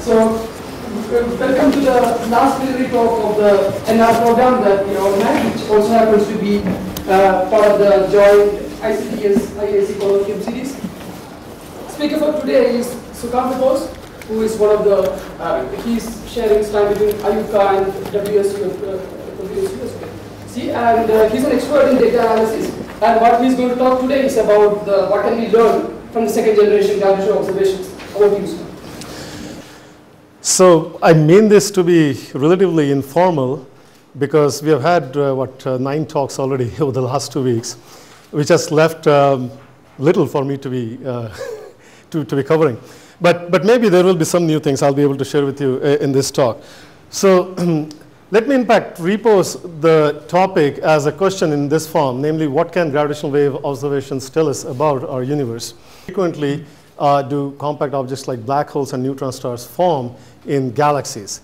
Welcome to the last plenary talk of the NR program that we organized, which also happens to be part of the joint ICTS-IISc colloquium series. Speaker for today is Sukanta Bose, who is one of the, he's sharing his time between IUCA and WSU. And he's an expert in data analysis. And what he's going to talk today is about what can we learn from the second generation gravitational observations. Over to you, sir. So I mean this to be relatively informal because we have had 9 talks already over the last 2 weeks, which has left little for me to be to be covering. But maybe there will be some new things I'll be able to share with you in this talk. So let me in fact repose the topic as a question in this form, namely what can gravitational wave observations tell us about our universe? Frequently do compact objects like black holes and neutron stars form in galaxies?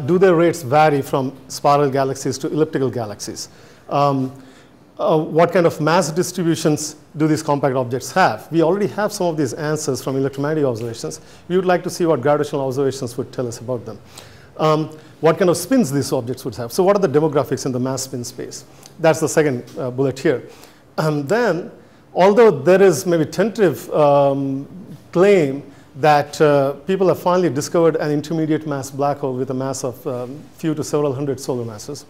Do their rates vary from spiral galaxies to elliptical galaxies? What kind of mass distributions do these compact objects have? We already have some of these answers from electromagnetic observations. We would like to see what gravitational observations would tell us about them. What kind of spins these objects would have? So what are the demographics in the mass spin space? That's the second bullet here. Then, although there is maybe tentative claim that people have finally discovered an intermediate mass black hole with a mass of few to several hundred solar masses.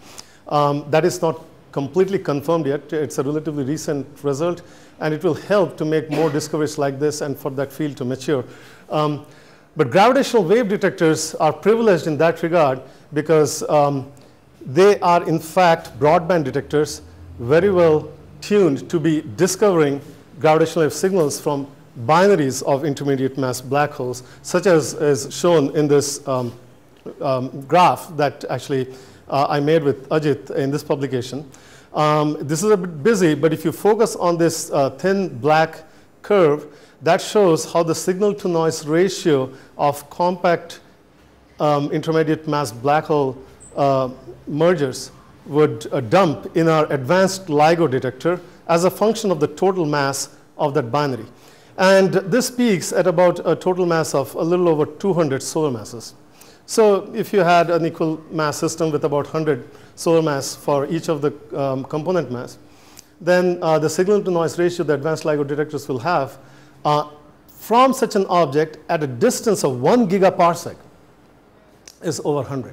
That is not completely confirmed yet. It's a relatively recent result, and it will help to make more discoveries like this and for that field to mature. But gravitational wave detectors are privileged in that regard because they are in fact broadband detectors, very well tuned to be discovering gravitational wave signals from binaries of intermediate mass black holes, such as is shown in this graph that actually I made with Ajit in this publication. This is a bit busy, but if you focus on this thin black curve, that shows how the signal to noise ratio of compact intermediate mass black hole mergers would dump in our advanced LIGO detector as a function of the total mass of that binary. And this peaks at about a total mass of a little over 200 solar masses. So if you had an equal mass system with about 100 solar mass for each of the component mass, then the signal to noise ratio the advanced LIGO detectors will have from such an object at a distance of 1 gigaparsec is over 100.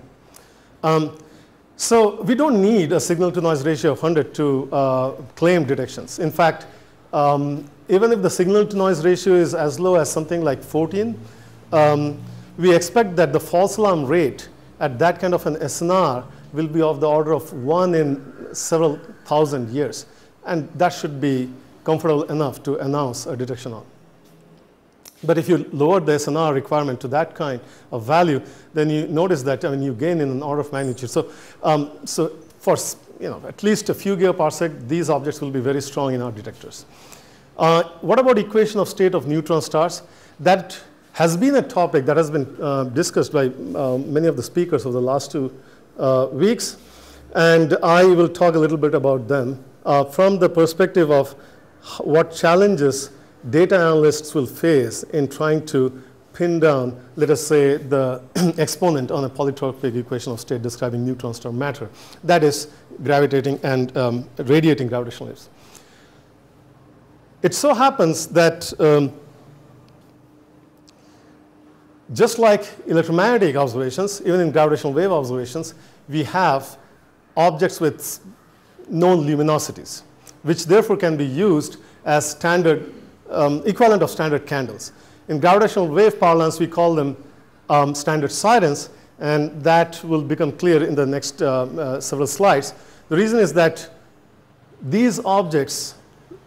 So we don't need a signal to noise ratio of 100 to claim detections. In fact, even if the signal to noise ratio is as low as something like 14, we expect that the false alarm rate at that kind of an SNR will be of the order of 1 in several thousand years. And that should be comfortable enough to announce a detection on. But if you lower the SNR requirement to that kind of value, then you notice that you gain in an order of magnitude. So, for at least a few gigaparsec, these objects will be very strong in our detectors. What about equation of state of neutron stars? That has been a topic that has been discussed by many of the speakers over the last 2 weeks, and I will talk a little bit about them from the perspective of what challenges data analysts will face in trying to pin down, let us say, the exponent on a polytropic equation of state describing neutron star matter, that is gravitating and radiating gravitational waves. It so happens that just like electromagnetic observations, even in gravitational wave observations, we have objects with known luminosities, which therefore can be used as standard equivalent of standard candles. In gravitational wave parlance, we call them standard sirens, and that will become clear in the next several slides. The reason is that these objects,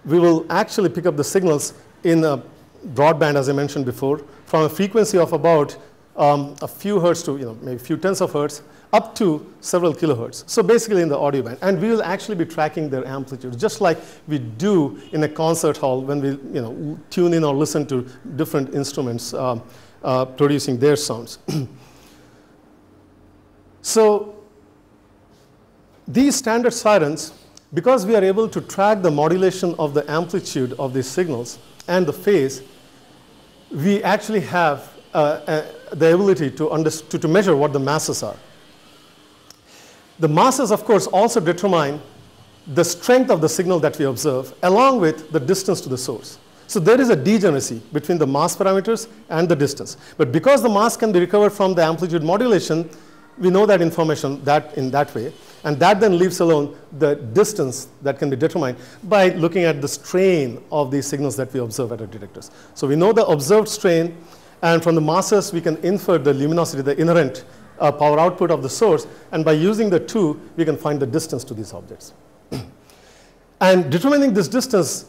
we will actually pick up the signals in a broadband, as I mentioned before, from a frequency of about a few hertz to maybe a few tens of hertz up to several kilohertz. So basically in the audio band. And we will actually be tracking their amplitude, just like we do in a concert hall when we tune in or listen to different instruments producing their sounds. So these standard sirens, because we are able to track the modulation of the amplitude of these signals and the phase, we actually have the ability to measure what the masses are. The masses, of course, also determine the strength of the signal that we observe, along with the distance to the source. So there is a degeneracy between the mass parameters and the distance. But because the mass can be recovered from the amplitude modulation, we know that information in that way. And that then leaves alone the distance that can be determined by looking at the strain of these signals that we observe at our detectors. So we know the observed strain, and from the masses we can infer the luminosity, the inherent power output of the source, and by using the two, we can find the distance to these objects. And determining this distance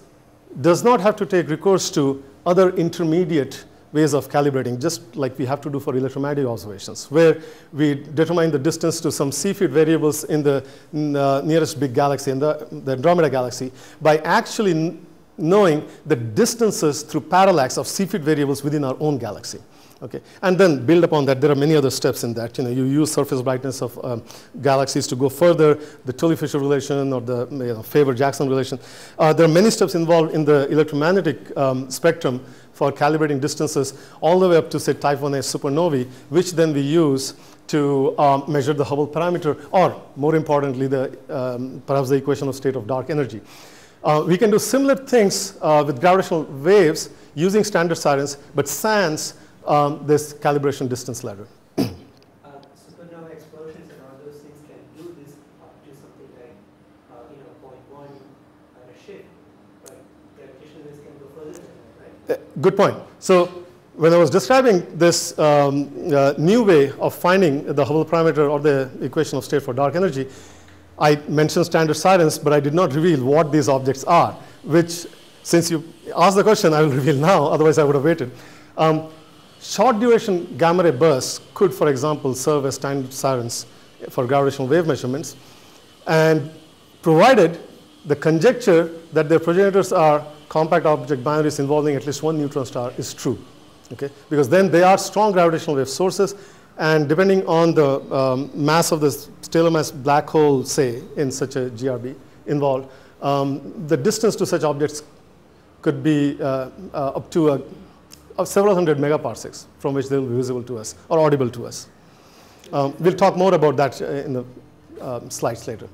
does not have to take recourse to other intermediate ways of calibrating, just like we have to do for electromagnetic observations, where we determine the distance to some C-field variables in the nearest big galaxy, in the Andromeda galaxy, by actually knowing the distances through parallax of C-field variables within our own galaxy. Okay. And then build upon that. There are many other steps in that. You use surface brightness of galaxies to go further, the Tully-Fisher relation or the Faber-Jackson relation. There are many steps involved in the electromagnetic spectrum for calibrating distances all the way up to, say, type 1a supernovae, which then we use to measure the Hubble parameter, or more importantly, perhaps the equation of state of dark energy. We can do similar things with gravitational waves using standard sirens, but sans this calibration distance ladder. Supernova explosions and all those things can do this up to something like 0.1 and a shift, but gravitational waves can go further than that, right? Good point. So when I was describing this new way of finding the Hubble parameter or the equation of state for dark energy, I mentioned standard sirens, but I did not reveal what these objects are, which, since you asked the question, I will reveal now, otherwise I would have waited. Short duration gamma ray bursts could, for example, serve as standard sirens for gravitational wave measurements, and provided the conjecture that their progenitors are compact object binaries involving at least one neutron star is true. Okay? Because then they are strong gravitational wave sources, and depending on the mass of the stellar mass black hole, say, in such a GRB involved, the distance to such objects could be up to several hundred megaparsecs from which they will be visible to us or audible to us. We'll talk more about that in the slides later.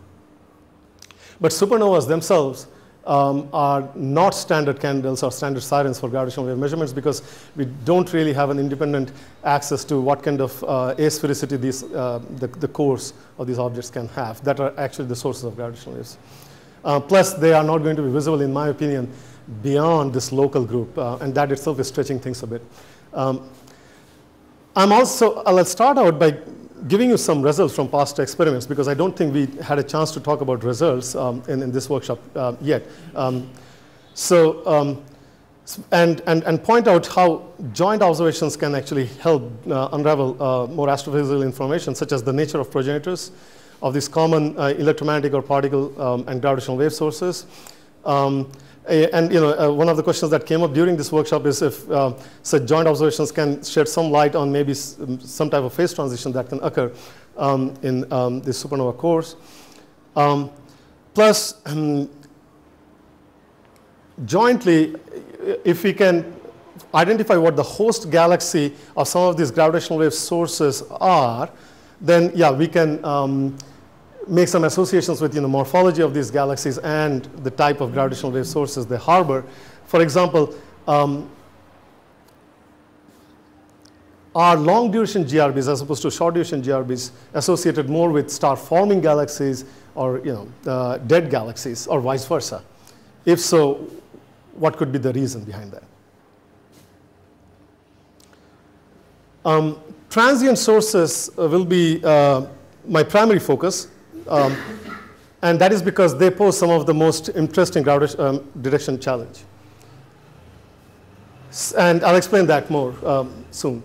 But supernovas themselves are not standard candles or standard sirens for gravitational wave measurements, because we don't really have an independent access to what kind of asphericity the cores of these objects can have that are actually the sources of gravitational waves. Plus, they are not going to be visible, in my opinion, beyond this local group, and that itself is stretching things a bit. I'll start out by giving you some results from past experiments, because I don't think we had a chance to talk about results in this workshop yet. And point out how joint observations can actually help unravel more astrophysical information, such as the nature of progenitors of these common electromagnetic or particle and gravitational wave sources. One of the questions that came up during this workshop is if such joint observations can shed some light on maybe some type of phase transition that can occur in the supernova cores. Plus, jointly, if we can identify what the host galaxy of some of these gravitational wave sources are, then yeah, we can make some associations with morphology of these galaxies and the type of gravitational wave sources they harbor. For example, are long duration GRBs as opposed to short duration GRBs associated more with star forming galaxies or dead galaxies, or vice versa? If so, what could be the reason behind that? Transient sources will be my primary focus. And that is because they pose some of the most interesting detection challenge. And I'll explain that more soon.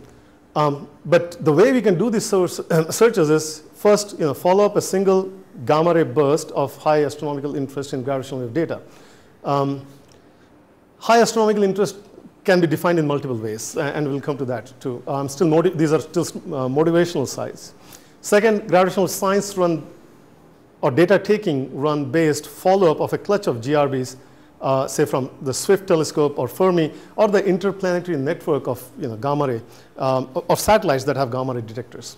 But the way we can do these searches is first, follow up a single gamma ray burst of high astronomical interest in gravitational wave data. High astronomical interest can be defined in multiple ways, and we'll come to that too. These are still motivational sites. Second, gravitational science run or data taking run based follow-up of a clutch of GRBs say from the Swift telescope or Fermi or the interplanetary network of gamma ray, of satellites that have gamma ray detectors.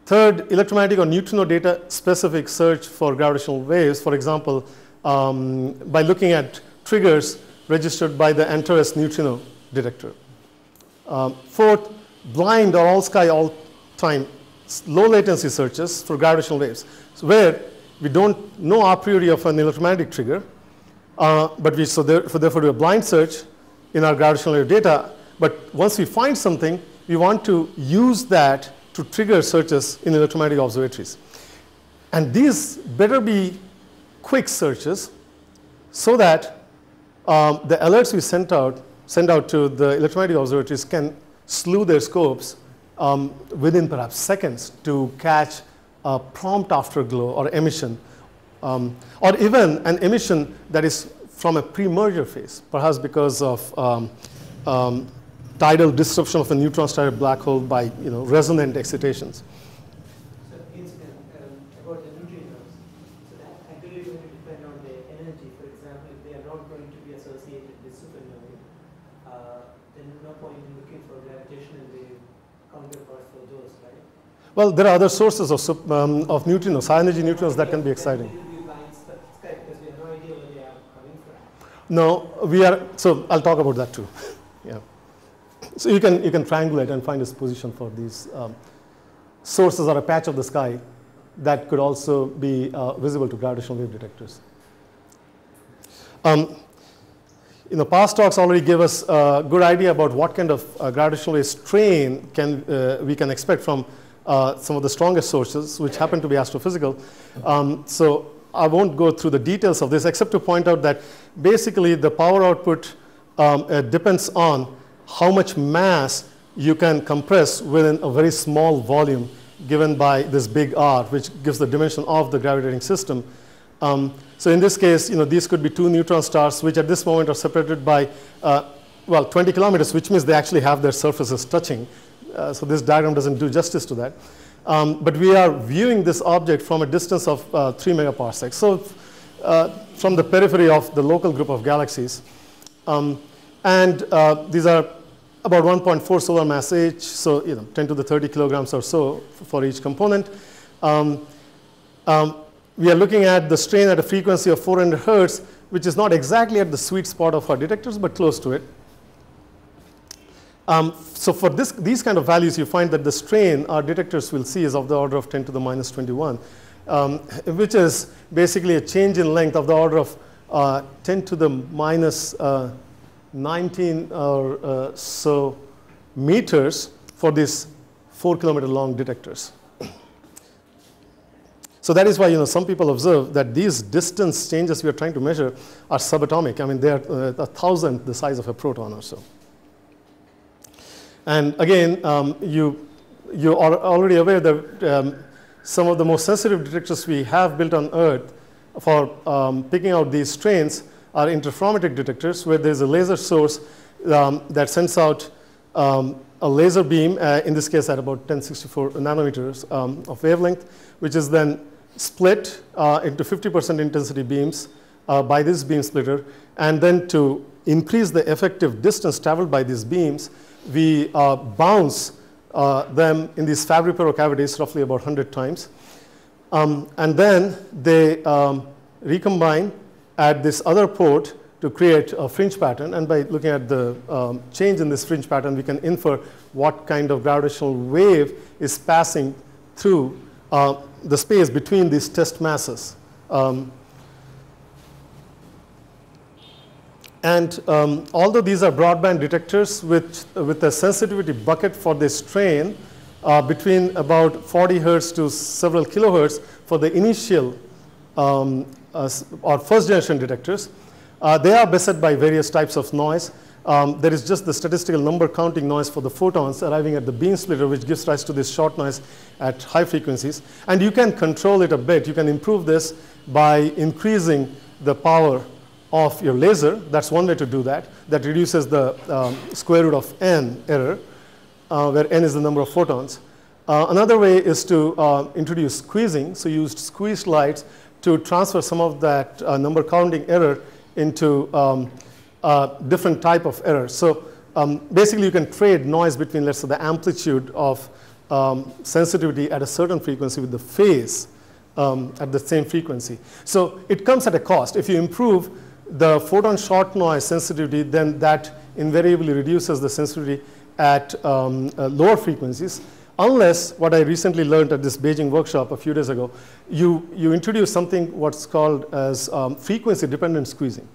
Third, electromagnetic or neutrino data specific search for gravitational waves, for example, by looking at triggers registered by the ANTARES neutrino detector. Fourth, blind or all sky, all time low latency searches for gravitational waves, so where we don't know a priori of an electromagnetic trigger, but we therefore do a blind search in our gravitational wave data. But once we find something, we want to use that to trigger searches in electromagnetic observatories. And these better be quick searches so that the alerts we send out to the electromagnetic observatories can slew their scopes within perhaps seconds to catch a prompt afterglow or emission, or even an emission that is from a pre-merger phase, perhaps because of tidal disruption of a neutron-star black hole by resonant excitations. So about the neutrinos, so that actually going to depend on the energy. For example, if they are not going to be associated with supernovae, then no point in looking for gravitational wave counterparts for those, right? Well, there are other sources of neutrinos, high energy neutrinos that can be exciting. Because we have no idea where they are coming from. No, we are. So I'll talk about that too. Yeah. So you can triangulate and find a position for these sources or a patch of the sky that could also be visible to gravitational wave detectors. Past talks already gave us a good idea about what kind of gravitational wave strain we can expect from some of the strongest sources, which happen to be astrophysical. So I won't go through the details of this, except to point out that basically the power output depends on how much mass you can compress within a very small volume given by this big R, which gives the dimension of the gravitating system. So in this case, these could be two neutron stars, which at this moment are separated by, 20 kilometers, which means they actually have their surfaces touching. So this diagram doesn't do justice to that. But we are viewing this object from a distance of 3 megaparsecs. So from the periphery of the local group of galaxies. And these are about 1.4 solar mass each, so 10 to the 30 kilograms or so for each component. We are looking at the strain at a frequency of 400 hertz, which is not exactly at the sweet spot of our detectors, but close to it. So for these kind of values, you find that the strain our detectors will see is of the order of 10 to the minus 21, which is basically a change in length of the order of 10 to the minus 19 or so meters for these 4 kilometer long detectors. So that is why some people observe that these distance changes we are trying to measure are subatomic. I mean, they are 1,000th the size of a proton or so. And again, you are already aware that some of the most sensitive detectors we have built on Earth for picking out these strains are interferometric detectors, where there's a laser source that sends out a laser beam, in this case at about 1064 nanometers of wavelength, which is then split into 50% intensity beams by this beam splitter. And then to increase the effective distance traveled by these beams, we bounce them in these Fabry-Perot cavities roughly about 100 times. And then they recombine at this other port to create a fringe pattern. And by looking at the change in this fringe pattern, we can infer what kind of gravitational wave is passing through the space between these test masses. And although these are broadband detectors with a sensitivity bucket for the strain between about 40 hertz to several kilohertz for the initial or first generation detectors, they are beset by various types of noise. There is just the statistical number counting noise for the photons arriving at the beam splitter, which gives rise to this short noise at high frequencies. And you can control it a bit. You can improve this by increasing the power of your laser. That's one way to do that. That reduces the square root of n error, where n is the number of photons. Another way is to introduce squeezing. So you used squeezed lights to transfer some of that number counting error into a different type of error. So basically, you can trade noise between, let's say, the amplitude of sensitivity at a certain frequency with the phase at the same frequency. So it comes at a cost. If you improve the photon short noise sensitivity, then that invariably reduces the sensitivity at lower frequencies, unless what I recently learned at this Beijing workshop a few days ago, you introduce something what's called as frequency-dependent squeezing.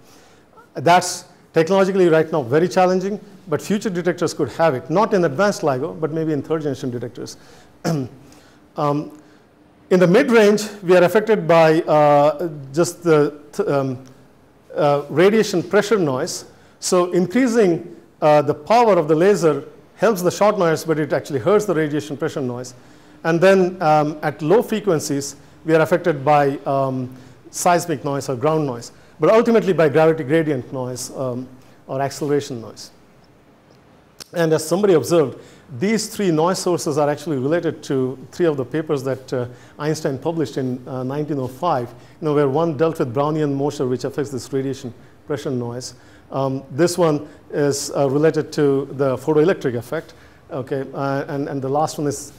That's technologically right now very challenging, but future detectors could have it, not in advanced LIGO, but maybe in third-generation detectors. In the mid-range, we are affected by just the radiation pressure noise. So increasing the power of the laser helps the short noise, but it actually hurts the radiation pressure noise. And then at low frequencies, we are affected by seismic noise or ground noise, but ultimately by gravity gradient noise or acceleration noise. And as somebody observed, these three noise sources are actually related to three of the papers that Einstein published in 1905, where one dealt with Brownian motion, which affects this radiation pressure noise. This one is related to the photoelectric effect, okay, and the last one is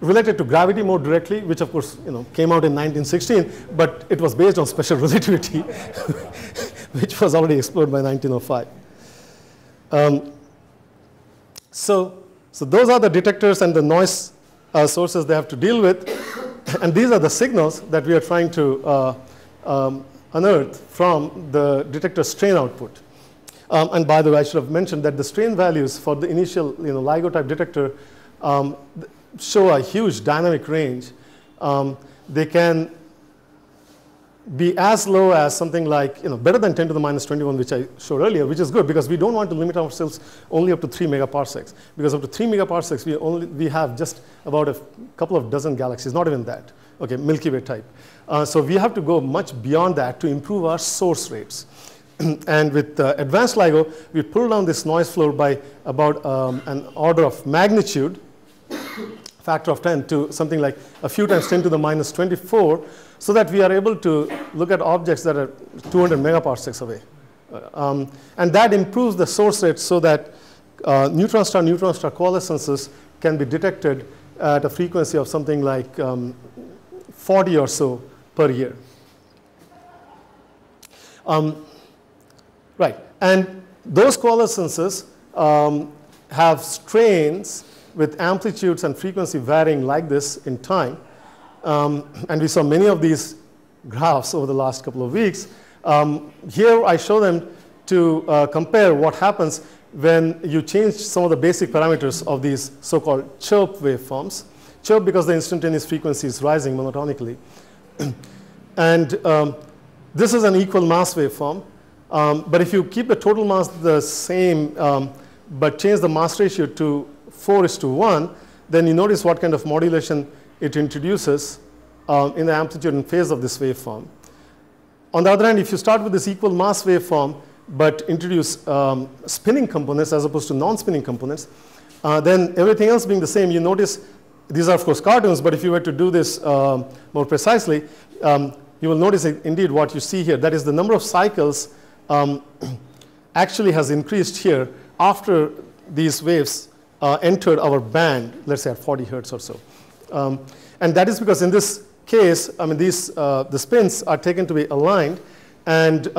related to gravity more directly, which of course came out in 1916, but it was based on special relativity, which was already explored by 1905. So those are the detectors and the noise sources they have to deal with, and these are the signals that we are trying to unearth from the detector strain output. And by the way, I should have mentioned that the strain values for the initial LIGO type detector show a huge dynamic range. They can be as low as something like, better than 10 to the minus 21, which I showed earlier, which is good because we don't want to limit ourselves only up to 3 megaparsecs. Because up to 3 megaparsecs, we have just about a couple of dozen galaxies, not even that, okay, Milky Way type. So we have to go much beyond that to improve our source rates. And with advanced LIGO, we pull down this noise floor by about an order of magnitude, factor of 10, to something like a few times 10 to the minus 24, so that we are able to look at objects that are 200 megaparsecs away. And that improves the source rate so that neutron star coalescences can be detected at a frequency of something like 40 or so per year. Right, and those coalescences have strains with amplitudes and frequency varying like this in time. And we saw many of these graphs over the last couple of weeks. Here I show them to compare what happens when you change some of the basic parameters of these so-called chirp waveforms. Chirp because the instantaneous frequency is rising monotonically. And this is an equal mass waveform. But if you keep the total mass the same, but change the mass ratio to 4:1, then you notice what kind of modulation it introduces in the amplitude and phase of this waveform. On the other hand, if you start with this equal mass waveform, but introduce spinning components as opposed to non-spinning components, then everything else being the same, you notice, these are of course cartoons, but if you were to do this more precisely, you will notice indeed what you see here. That is, the number of cycles actually has increased here after these waves entered our band, let's say at 40 hertz or so. And that is because in this case, the spins are taken to be aligned, and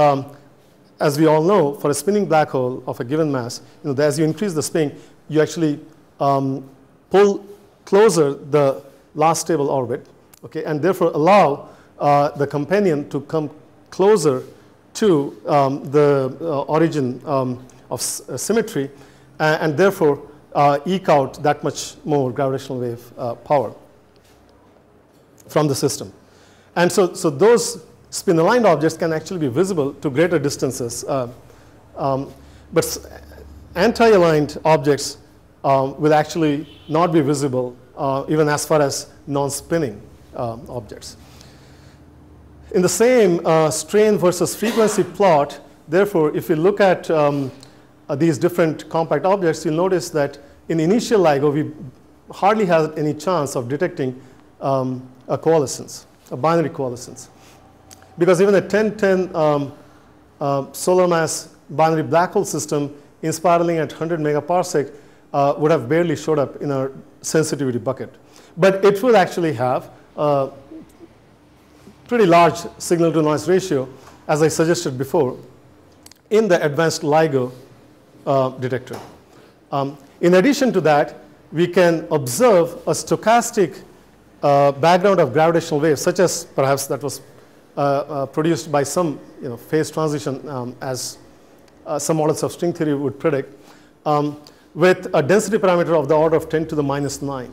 as we all know, for a spinning black hole of a given mass, as you increase the spin, you actually pull closer the last stable orbit, okay, and therefore allow the companion to come closer to the origin of symmetry, and therefore eke out that much more gravitational wave power from the system. And so those spin-aligned objects can actually be visible to greater distances. But anti-aligned objects will actually not be visible even as far as non-spinning objects. In the same strain versus frequency plot, therefore, if you look at these different compact objects, you'll notice that in initial LIGO, we hardly had any chance of detecting a coalescence. a binary coalescence. Because even a 1010 solar mass binary black hole system in spiraling at 100 megaparsec would have barely showed up in our sensitivity bucket. But it will actually have a pretty large signal to noise ratio, as I suggested before, in the advanced LIGO detector. In addition to that, we can observe a stochastic background of gravitational waves, such as perhaps that was produced by some phase transition, as some models of string theory would predict, with a density parameter of the order of 10 to the minus 9.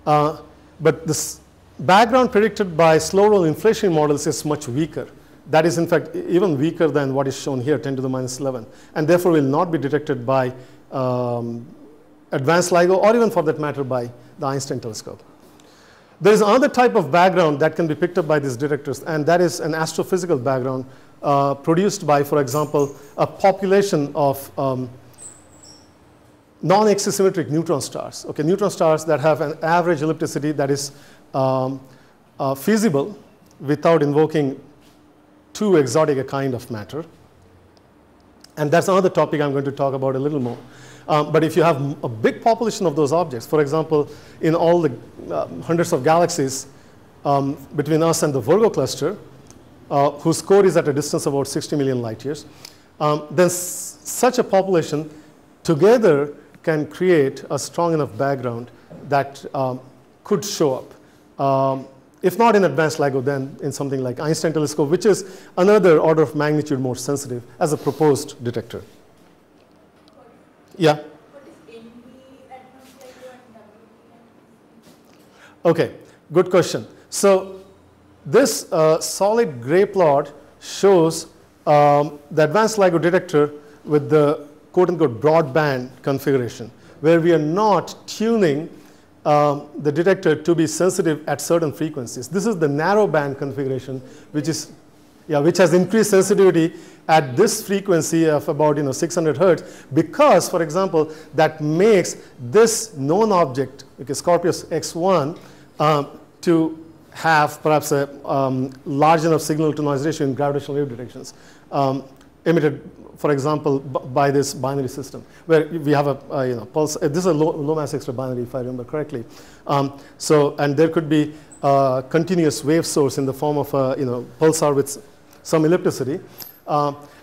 But this background predicted by slow roll inflation models is much weaker. That is, in fact, even weaker than what is shown here, 10 to the minus 11, and therefore will not be detected by advanced LIGO, or even for that matter by the Einstein telescope. There is another type of background that can be picked up by these detectors, and that is an astrophysical background produced by, for example, a population of non-axisymmetric neutron stars. Okay, neutron stars that have an average ellipticity that is feasible without invoking too exotic a kind of matter. And that's another topic I'm going to talk about a little more. But if you have a big population of those objects, for example, in all the hundreds of galaxies between us and the Virgo cluster, whose core is at a distance of about 60 million light years, then such a population together can create a strong enough background that could show up. If not in advanced LIGO, then in something like Einstein telescope, which is another order of magnitude more sensitive as a proposed detector. Yeah? What is NV advanced LIGO and WV? Okay, good question. So this solid gray plot shows the advanced LIGO detector with the quote-unquote broadband configuration, where we are not tuning the detector to be sensitive at certain frequencies. This is the narrow band configuration, which has increased sensitivity at this frequency of about 600 hertz, because, for example, that makes this known object, okay, Scorpius X1, to have perhaps a large enough signal to noise ratio in gravitational wave detections emitted, for example, by this binary system, where we have a pulse. This is a low mass extra binary, if I remember correctly. And there could be a continuous wave source in the form of a pulsar with some ellipticity,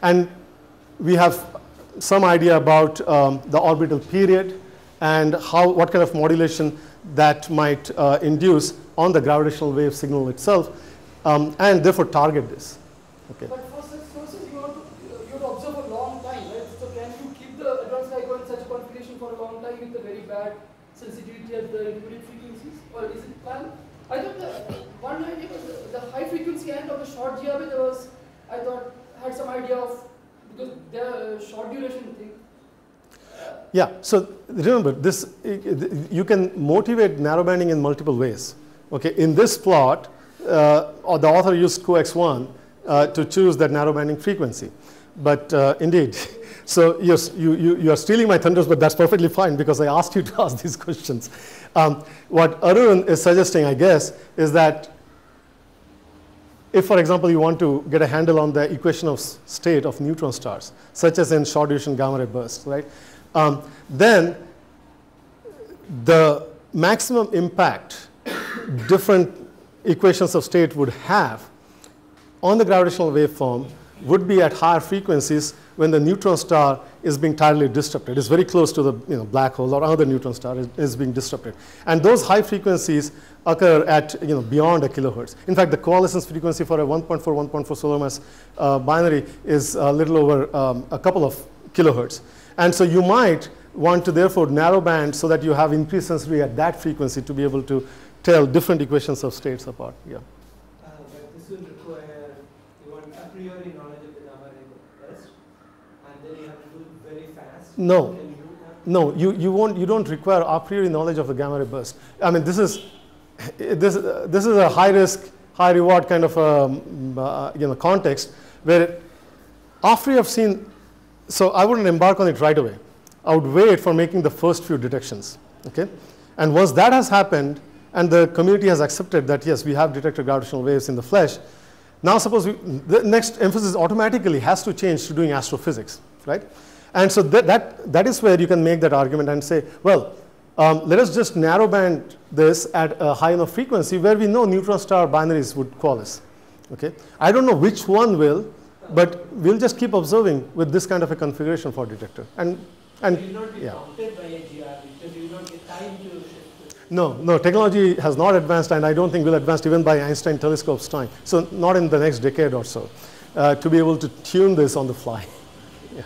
and we have some idea about the orbital period and what kind of modulation that might induce on the gravitational wave signal itself, and therefore target this. Okay. But for such sources, you have to observe a long time, right? So can you keep the advanced LIGO in such a configuration for a long time with a very bad sensitivity at the intermediate frequencies, or is it planned? I thought the one idea was the high frequency end of the short GRB. There was, I thought, had some idea of, because they're a short duration thing. Yeah, so remember this, you can motivate narrowbanding in multiple ways. Okay, in this plot, the author used CoX1 to choose that narrowbanding frequency. But indeed, so yes, you are stealing my thunders, but that's perfectly fine because I asked you to ask these questions. What Arun is suggesting, I guess, is that if, for example, you want to get a handle on the equation of state of neutron stars, such as in short duration gamma ray bursts, right? Then the maximum impact different equations of state would have on the gravitational waveform would be at higher frequencies when the neutron star is being tidally disrupted. It's very close to the black hole or other neutron star is being disrupted. And those high frequencies occur at beyond a kilohertz. In fact, the coalescence frequency for a 1.4 solar mass binary is a little over a couple of kilohertz. And so you might want to therefore narrow band so that you have increased sensitivity at that frequency to be able to tell different equations of states apart. Yeah. But this will require, you want a priori knowledge of the gamma ray burst, and then you have to do it very fast. No. Can you do that? No, you don't require a priori knowledge of the gamma ray burst. I mean, this is a high risk, high reward kind of context where after you have seen, so I wouldn't embark on it right away. I would wait for making the first few detections. Okay, and once that has happened, and the community has accepted that, yes, we have detected gravitational waves in the flesh. Now suppose the next emphasis automatically has to change to doing astrophysics, right? And so that is where you can make that argument and say, well, let us just narrow band this at a high enough frequency where we know neutron star binaries would coalesce. Okay? I don't know which one will, but we'll just keep observing with this kind of a configuration for detector. And it will not be counted by a GRB because you will not get time to shift. No, technology has not advanced, and I don't think will advance even by Einstein telescope's time. So not in the next decade or so, to be able to tune this on the fly. Yeah.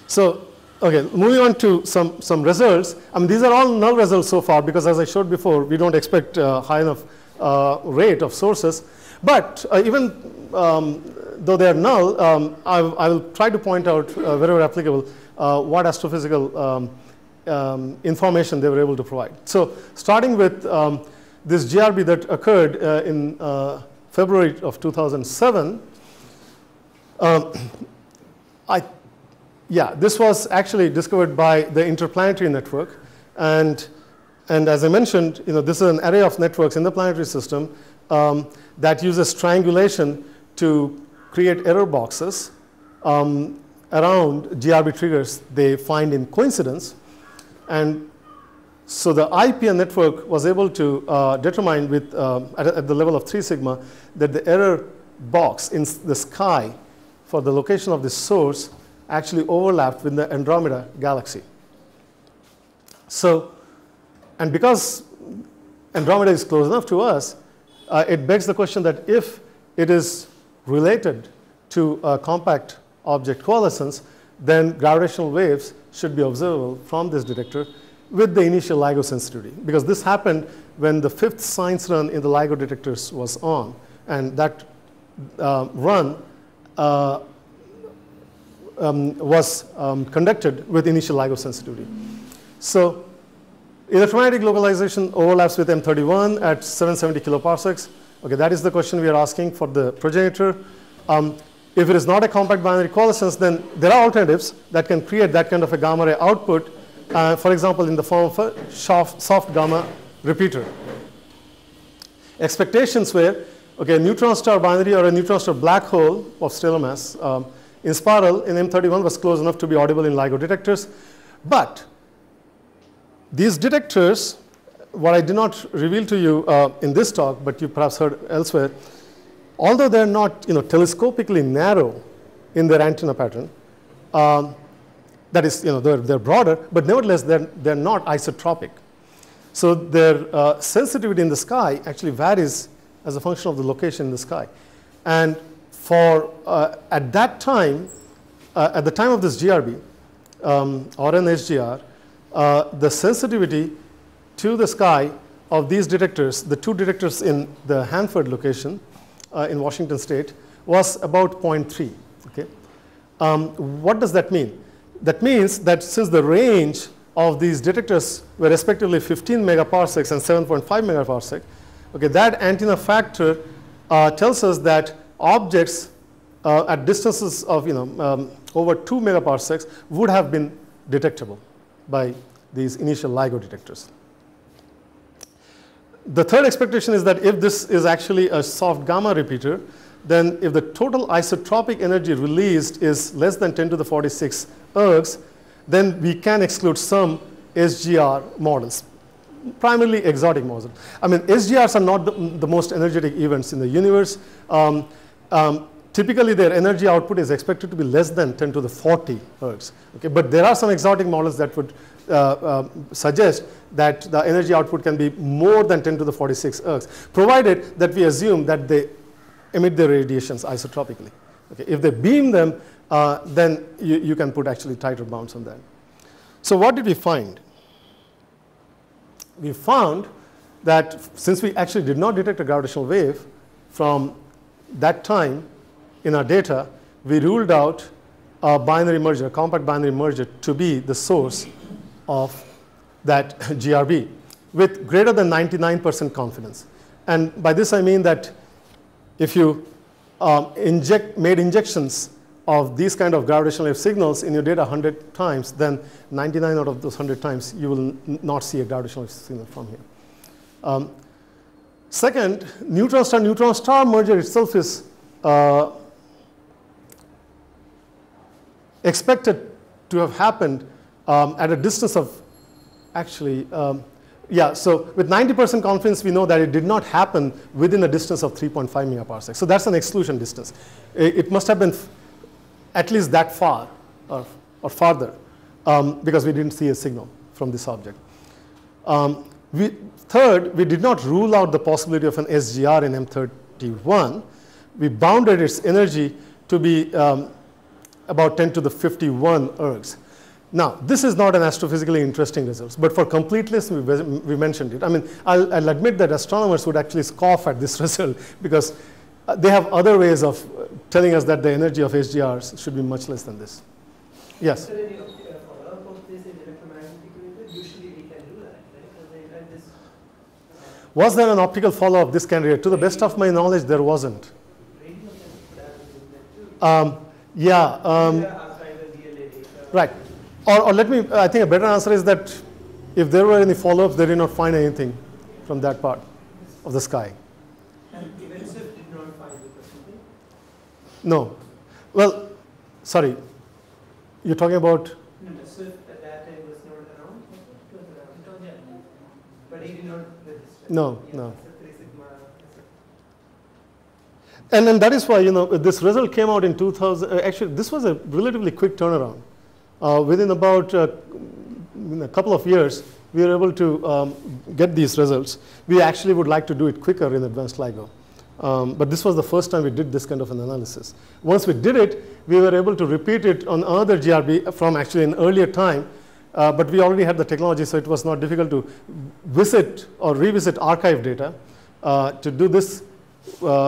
So, okay, moving on to some results. I mean, these are all null results so far because, as I showed before, we don't expect high enough rate of sources. But even though they are null, I will try to point out wherever applicable what astrophysical information they were able to provide. So starting with this GRB that occurred in February of 2007, this was actually discovered by the Interplanetary Network, and as I mentioned, this is an array of networks in the planetary system that uses triangulation to create error boxes around GRB triggers they find in coincidence. And so the IPN network was able to determine with, at the level of 3 sigma that the error box in the sky for the location of the source actually overlapped with the Andromeda galaxy. So, and because Andromeda is close enough to us, it begs the question that if it is related to a compact object coalescence, then gravitational waves should be observable from this detector with the initial LIGO sensitivity. Because this happened when the 5th science run in the LIGO detectors was on, and that run was conducted with initial LIGO sensitivity. So electromagnetic localization overlaps with M31 at 770 kiloparsecs. Okay, that is the question we are asking for the progenitor. If it is not a compact binary coalescence, then there are alternatives that can create that kind of a gamma ray output, for example, in the form of a soft gamma repeater. Expectations were, okay, a neutron star binary or a neutron star black hole of stellar mass in spiral in M31 was close enough to be audible in LIGO detectors. But these detectors, what I did not reveal to you in this talk, but you perhaps heard elsewhere, although they're not telescopically narrow in their antenna pattern, that is, they're broader, but nevertheless they're not isotropic. So their sensitivity in the sky actually varies as a function of the location in the sky. And for at that time, at the time of this GRB or an SGR, the sensitivity to the sky of these detectors, the 2 detectors in the Hanford location in Washington State, was about 0.3. Okay? What does that mean? That means that since the range of these detectors were respectively 15 megaparsecs and 7.5 megaparsec, okay, that antenna factor tells us that objects at distances of over 2 megaparsecs would have been detectable by these initial LIGO detectors. The third expectation is that if this is actually a soft gamma repeater, then if the total isotropic energy released is less than 10 to the 46 ergs, then we can exclude some SGR models, primarily exotic models. I mean, SGRs are not the most energetic events in the universe. Typically, their energy output is expected to be less than 10 to the 40 ergs. Okay? But there are some exotic models that would suggest that the energy output can be more than 10 to the 46 ergs, provided that we assume that they emit their radiations isotropically. Okay? If they beam them, then you can put actually tighter bounds on that. So what did we find? We found that since we actually did not detect a gravitational wave from that time in our data, we ruled out a binary merger, a compact binary merger, to be the source of that GRB with greater than 99% confidence. And by this I mean that if you made injections of these kind of gravitational wave signals in your data 100 times, then 99 out of those 100 times you will not see a gravitational wave signal from here. Second, neutron star merger itself is expected to have happened at a distance of, actually, yeah, so with 90% confidence we know that it did not happen within a distance of 3.5 megaparsecs. So that's an exclusion distance. It must have been at least that far or farther because we didn't see a signal from this object. Third, we did not rule out the possibility of an SGR in M31. We bounded its energy to be about 10 to the 51 ergs. Now, this is not an astrophysically interesting result, but for completeness, we mentioned it. I mean, I'll admit that astronomers would actually scoff at this result because they have other ways of telling us that the energy of SGRs should be much less than this. Yes? So then you follow-up of this in electromagnetic, usually we can do that, right? So they had this, Was there an optical follow-up this can react? To the best of my knowledge, there wasn't. radio can have that too. Yeah. Archive the DLA data. Right. Or let me, I think a better answer is that if there were any follow-ups, they did not find anything from that part of the sky. And even if did not find it or something? No. Well, sorry. You're talking about? No, the Swift at that time was not around? It was around. But he did not register. No, Yeah, no. so 3 sigma. And then that is why, this result came out in 2000. Actually, this was a relatively quick turnaround. Within about a couple of years, we were able to get these results. We actually would like to do it quicker in advanced LIGO. But this was the first time we did this kind of an analysis. Once we did it, we were able to repeat it on another GRB from actually an earlier time. But we already had the technology, so it was not difficult to visit or revisit archive data to do this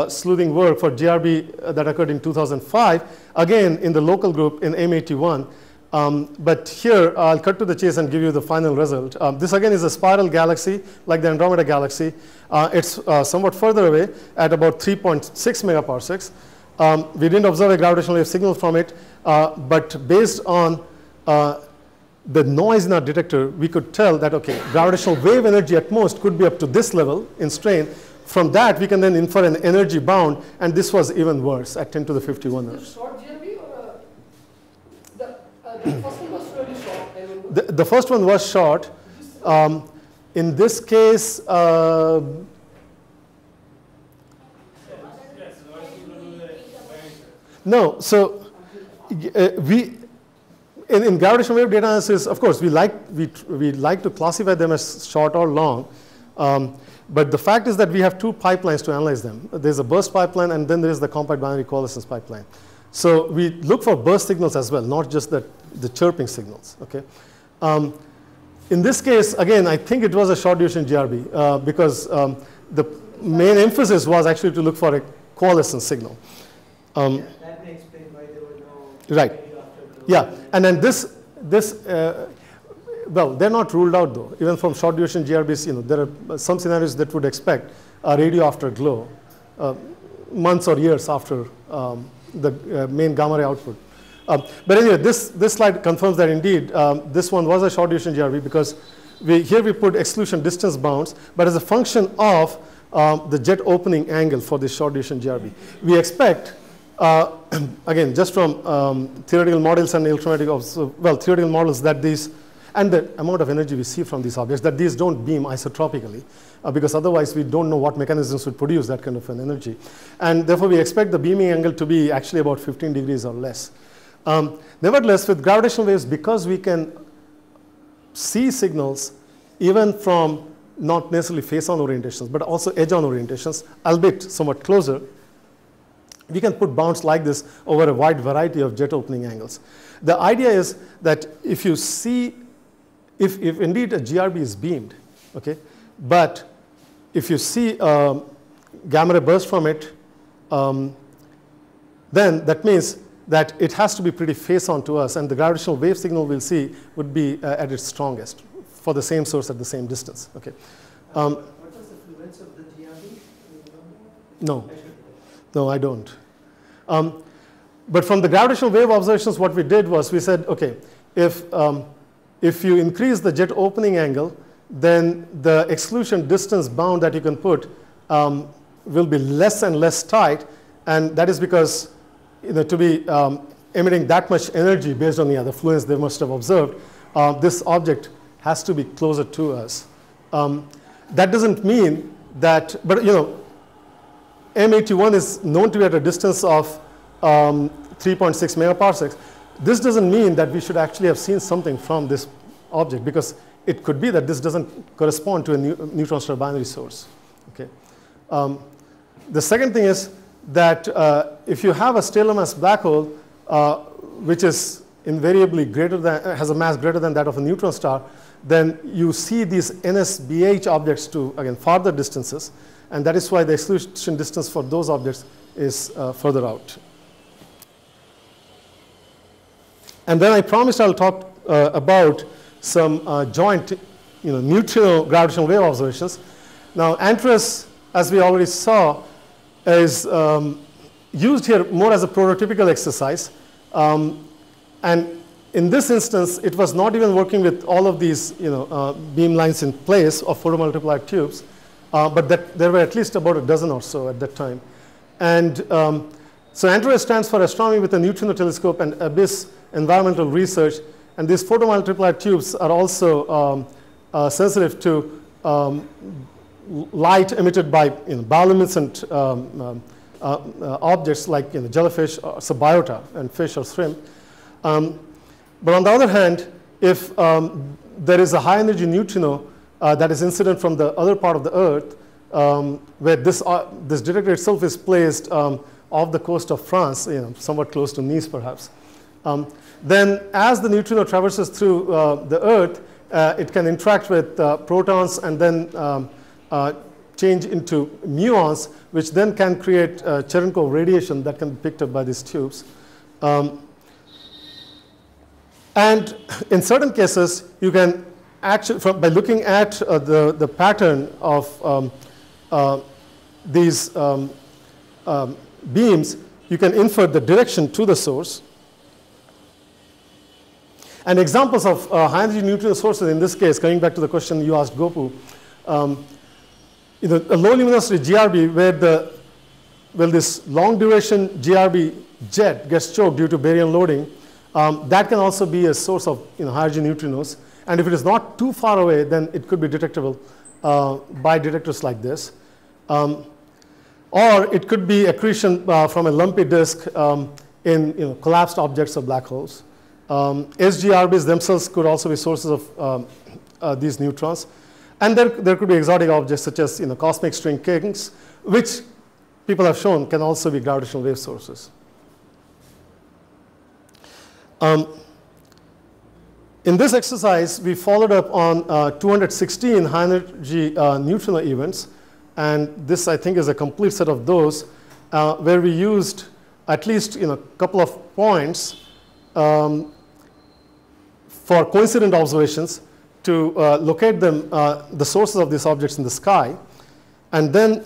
sleuthing work for GRB that occurred in 2005, again in the local group in M81. But here, I'll cut to the chase and give you the final result. This again is a spiral galaxy, like the Andromeda galaxy. It's somewhat further away at about 3.6 megaparsecs. We didn't observe a gravitational wave signal from it, but based on the noise in our detector, we could tell that, okay, gravitational wave energy at most could be up to this level in strain. From that, we can then infer an energy bound, and this was even worse at 10 to the 51 ergs. Short GRB or the first one was really short, I remember. The first one was short. In this case, no. So we in gravitational wave data analysis, of course, we like to classify them as short or long. But the fact is that we have two pipelines to analyze them. There's a burst pipeline, and then there is the compact binary coalescence pipeline. So we look for burst signals as well, not just the chirping signals. Okay. In this case, again, I think it was a short duration GRB because the main emphasis was actually to look for a coalescence signal. That may explain why there were no. Right. Yeah, and then well, they're not ruled out though. Even from short duration GRBs, there are some scenarios that would expect a radio after glow months or years after the main gamma ray output. But anyway, this slide confirms that indeed this one was a short duration GRB because here we put exclusion distance bounds, but as a function of the jet opening angle for this short duration GRB. We expect, again, just from theoretical models and electromagnetic, well, theoretical models that these, and the amount of energy we see from these objects, that these don't beam isotropically, because otherwise we don't know what mechanisms would produce that kind of an energy. And therefore, we expect the beaming angle to be actually about 15 degrees or less. Nevertheless, with gravitational waves, because we can see signals even from not necessarily face-on orientations, but also edge-on orientations, albeit somewhat closer, we can put bounds like this over a wide variety of jet opening angles. The idea is that if you see, if indeed a GRB is beamed, okay, but if you see gamma ray burst from it, then that means that it has to be pretty face-on to us, and the gravitational wave signal we'll see would be at its strongest for the same source at the same distance. Okay. What was the fluence of the GRB? No, no, I don't. But from the gravitational wave observations, what we did was we said, okay, if you increase the jet opening angle, then the exclusion distance bound that you can put will be less and less tight, and that is because to be emitting that much energy based on the other fluence they must have observed, this object has to be closer to us. That doesn't mean that, but M81 is known to be at a distance of 3.6 megaparsecs. This doesn't mean that we should actually have seen something from this object, because it could be that this doesn't correspond to a neutron star binary source. Okay. The second thing is that if you have a stellar mass black hole, which is invariably has a mass greater than that of a neutron star, then you see these NSBH objects to, again, farther distances, and that is why the exclusion distance for those objects is further out. And then I promised I'll talk about some joint neutrino gravitational wave observations. Now, ANTARES, as we already saw, is used here more as a prototypical exercise. And in this instance, it was not even working with all of these beam lines in place of photomultiplier tubes, but there were at least about a dozen or so at that time. And so ANTARES stands for Astronomy with a Neutrino Telescope and ABIS Environmental Research. And these photomultiplier tubes are also sensitive to light emitted by bioluminescent objects like jellyfish or biota and fish or shrimp. But on the other hand, if there is a high energy neutrino that is incident from the other part of the Earth, where this detector itself is placed off the coast of France, somewhat close to Nice perhaps, then as the neutrino traverses through the Earth, it can interact with protons and then change into muons, which then can create Cherenkov radiation that can be picked up by these tubes. And in certain cases, you can actually, by looking at the pattern of these beams, you can infer the direction to the source. And examples of high-energy neutrino sources, in this case, coming back to the question you asked Gopu, a low luminosity GRB where this long-duration GRB jet gets choked due to baryon loading, that can also be a source of high-energy neutrinos. And if it is not too far away, then it could be detectable by detectors like this. Or it could be accretion from a lumpy disk in collapsed objects of black holes. SGRBs themselves could also be sources of these neutrons. And there could be exotic objects such as cosmic string kings, which people have shown can also be gravitational wave sources. In this exercise, we followed up on 216 high-energy neutrino events. And this, I think, is a complete set of those where we used at least a couple of points for coincident observations to locate them, the sources of these objects in the sky, and then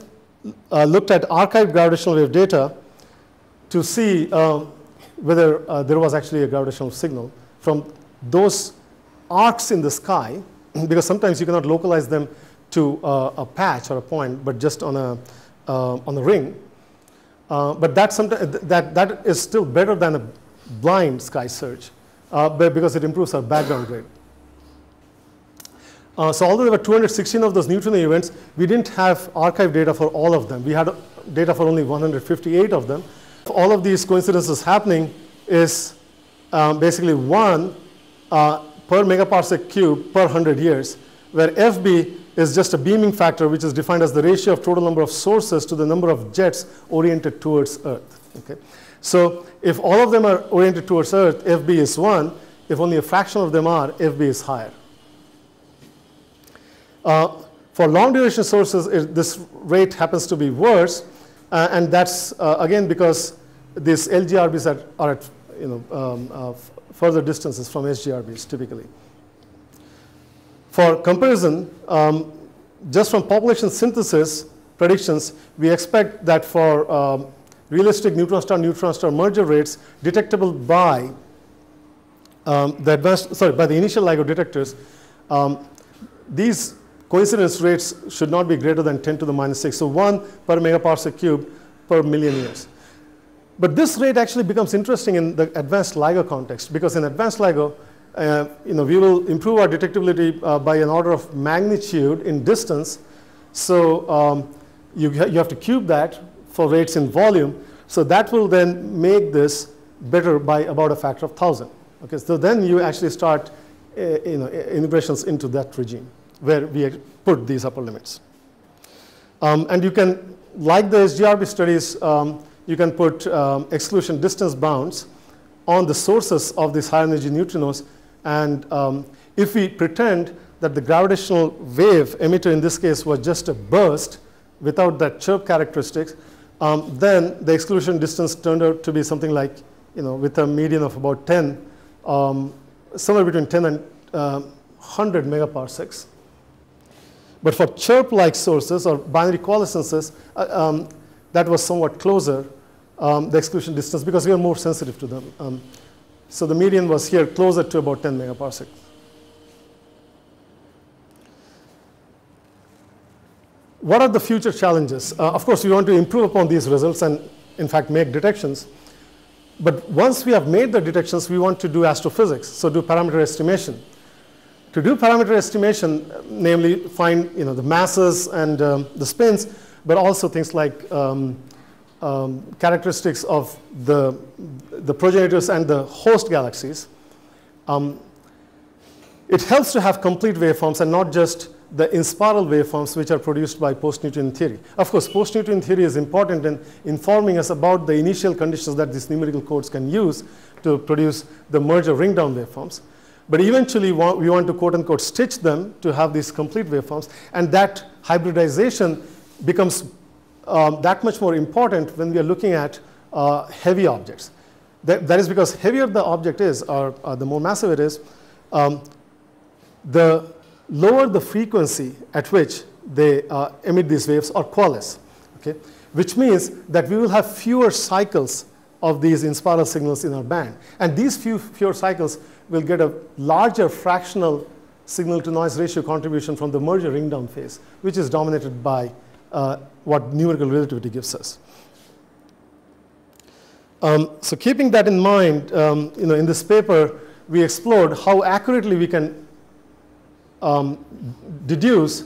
looked at archived gravitational wave data to see whether there was actually a gravitational signal from those arcs in the sky, because sometimes you cannot localize them to a patch or a point, but just on a ring. But that is still better than a blind sky search because it improves our background grade. So although there were 216 of those neutrino events, we didn't have archive data for all of them. We had data for only 158 of them. All of these coincidences happening is basically 1 per megaparsec cube per 100 years, where FB is just a beaming factor, which is defined as the ratio of total number of sources to the number of jets oriented towards Earth. Okay? So if all of them are oriented towards Earth, FB is 1. If only a fraction of them are, FB is higher. For long duration sources, this rate happens to be worse, and that's again because these LGRBs are at further distances from SGRBs typically. For comparison, just from population synthesis predictions, we expect that for realistic neutron star merger rates detectable by by the initial LIGO detectors, these coincidence rates should not be greater than 10 to the minus 6. So 1 per megaparsec cube per million years. But this rate actually becomes interesting in the advanced LIGO context, because in advanced LIGO, we will improve our detectability by an order of magnitude in distance. So you have to cube that for rates in volume. So that will then make this better by about a factor of 1,000. Okay, so then you actually start integrations into that regime where we put these upper limits. And you can, like the SGRB studies, you can put exclusion distance bounds on the sources of these high energy neutrinos. And if we pretend that the gravitational wave emitter in this case was just a burst without that chirp characteristics, then the exclusion distance turned out to be something like, with a median of about 10, somewhere between 10 and 100 megaparsecs. But for chirp-like sources or binary coalescences, that was somewhat closer, the exclusion distance, because we are more sensitive to them. So the median was here closer to about 10 megaparsecs. What are the future challenges? Of course, we want to improve upon these results and, in fact, make detections. But once we have made the detections, we want to do astrophysics, so do parameter estimation. To do parameter estimation, namely find the masses and the spins, but also things like characteristics of the progenitors and the host galaxies. It helps to have complete waveforms and not just the inspiral waveforms which are produced by post-Newtonian theory. Of course, post-Newtonian theory is important in informing us about the initial conditions that these numerical codes can use to produce the merger ring-down waveforms. But eventually, we want to quote-unquote stitch them to have these complete waveforms. And that hybridization becomes that much more important when we are looking at heavy objects. That is because heavier the object is, or the more massive it is, the lower the frequency at which they emit these waves or coalesce, okay? Which means that we will have fewer cycles of these inspiral signals in our band. And these fewer cycles will get a larger fractional signal-to-noise ratio contribution from the merger ring-down phase, which is dominated by what numerical relativity gives us. So keeping that in mind, in this paper, we explored how accurately we can deduce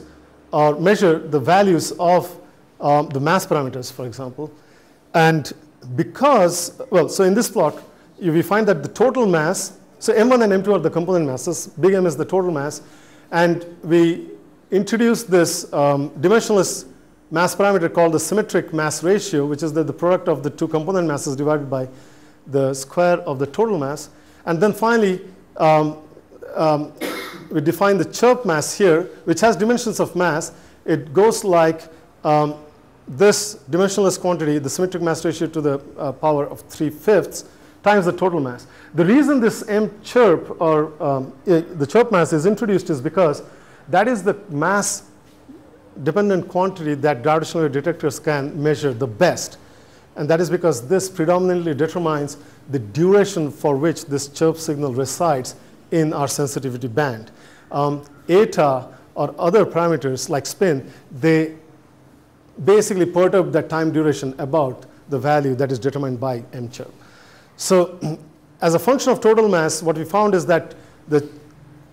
or measure the values of the mass parameters, for example. And because, well, so in this plot, we find that the total mass, so M1 and M2 are the component masses, big M is the total mass, and we introduced this dimensionless mass parameter called the symmetric mass ratio, which is the product of the two component masses divided by the square of the total mass. And then finally, we define the chirp mass here, which has dimensions of mass. It goes like this dimensionless quantity, the symmetric mass ratio to the power of 3/5 times the total mass. The reason this M chirp, or the chirp mass, is introduced is because that is the mass dependent quantity that gravitational wave detectors can measure the best. And that is because this predominantly determines the duration for which this chirp signal resides in our sensitivity band. Eta or other parameters like spin, they basically perturb that time duration about the value that is determined by M chirp. So as a function of total mass, what we found is that the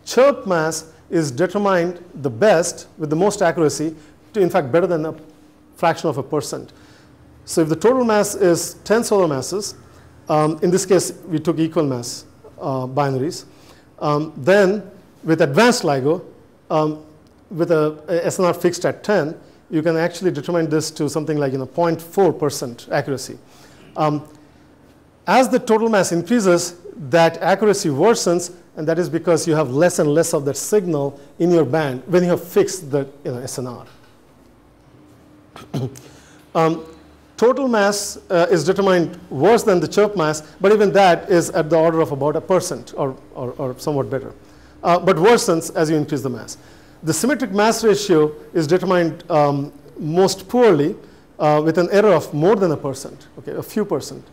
chirp mass is determined the best with the most accuracy to, in fact, better than a fraction of a percent. So if the total mass is 10 solar masses, in this case, we took equal mass binaries. Then with advanced LIGO, with a SNR fixed at 10, you can actually determine this to something like 0.4% accuracy. As the total mass increases, that accuracy worsens, and that is because you have less and less of that signal in your band when you have fixed the SNR. Total mass is determined worse than the chirp mass, but even that is at the order of about 1% or somewhat better, but worsens as you increase the mass. The symmetric mass ratio is determined most poorly with an error of more than 1%, okay, a few percent.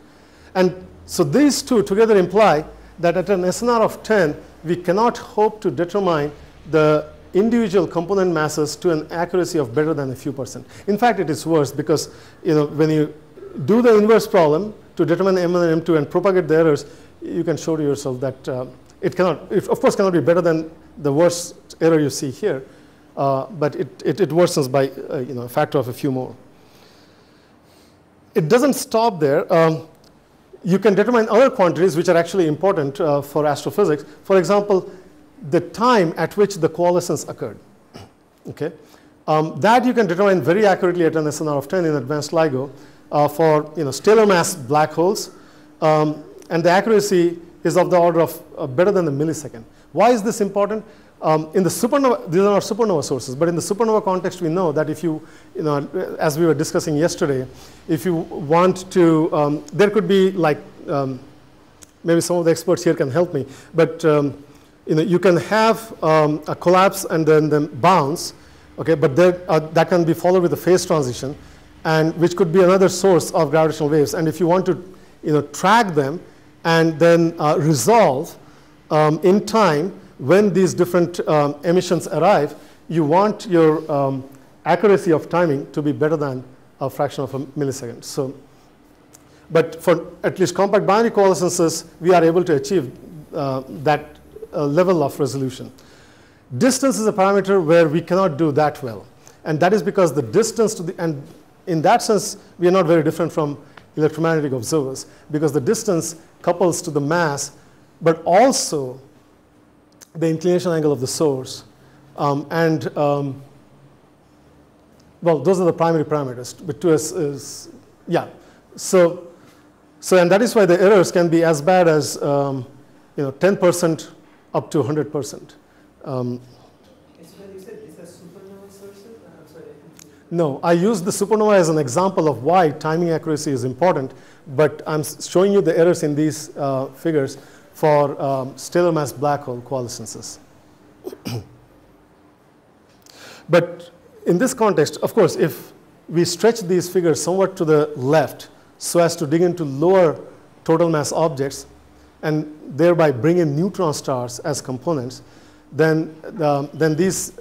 And so these two together imply that at an SNR of 10, we cannot hope to determine the individual component masses to an accuracy of better than a few percent. In fact, it is worse because when you do the inverse problem to determine M1 and M2 and propagate the errors, you can show to yourself that it of course cannot be better than the worst error you see here, but it worsens by a factor of a few more. It doesn't stop there. You can determine other quantities which are actually important for astrophysics. For example, the time at which the coalescence occurred. Okay, that you can determine very accurately at an SNR of 10 in advanced LIGO for stellar mass black holes, and the accuracy is of the order of better than a millisecond. Why is this important? In the supernova, these are not supernova sources, but in the supernova context, we know that if as we were discussing yesterday, if you want to, there could be like, maybe some of the experts here can help me, but you can have a collapse and then bounce, okay, but that can be followed with a phase transition, and which could be another source of gravitational waves. And if you want to track them and then resolve in time when these different emissions arrive, you want your accuracy of timing to be better than a fraction of a millisecond. So, but for at least compact binary coalescences, we are able to achieve that level of resolution. Distance is a parameter where we cannot do that well. And that is because the distance to and in that sense, we are not very different from electromagnetic observers, because the distance couples to the mass, but also the inclination angle of the source. Well, those are the primary parameters. But to us is, yeah. So and that is why the errors can be as bad as 10% up to 100%. You said these are supernova sources? I'm sorry. No, I used the supernova as an example of why timing accuracy is important, but I'm showing you the errors in these figures for stellar mass black hole coalescences. But in this context, of course, if we stretch these figures somewhat to the left so as to dig into lower total mass objects and thereby bring in neutron stars as components, then these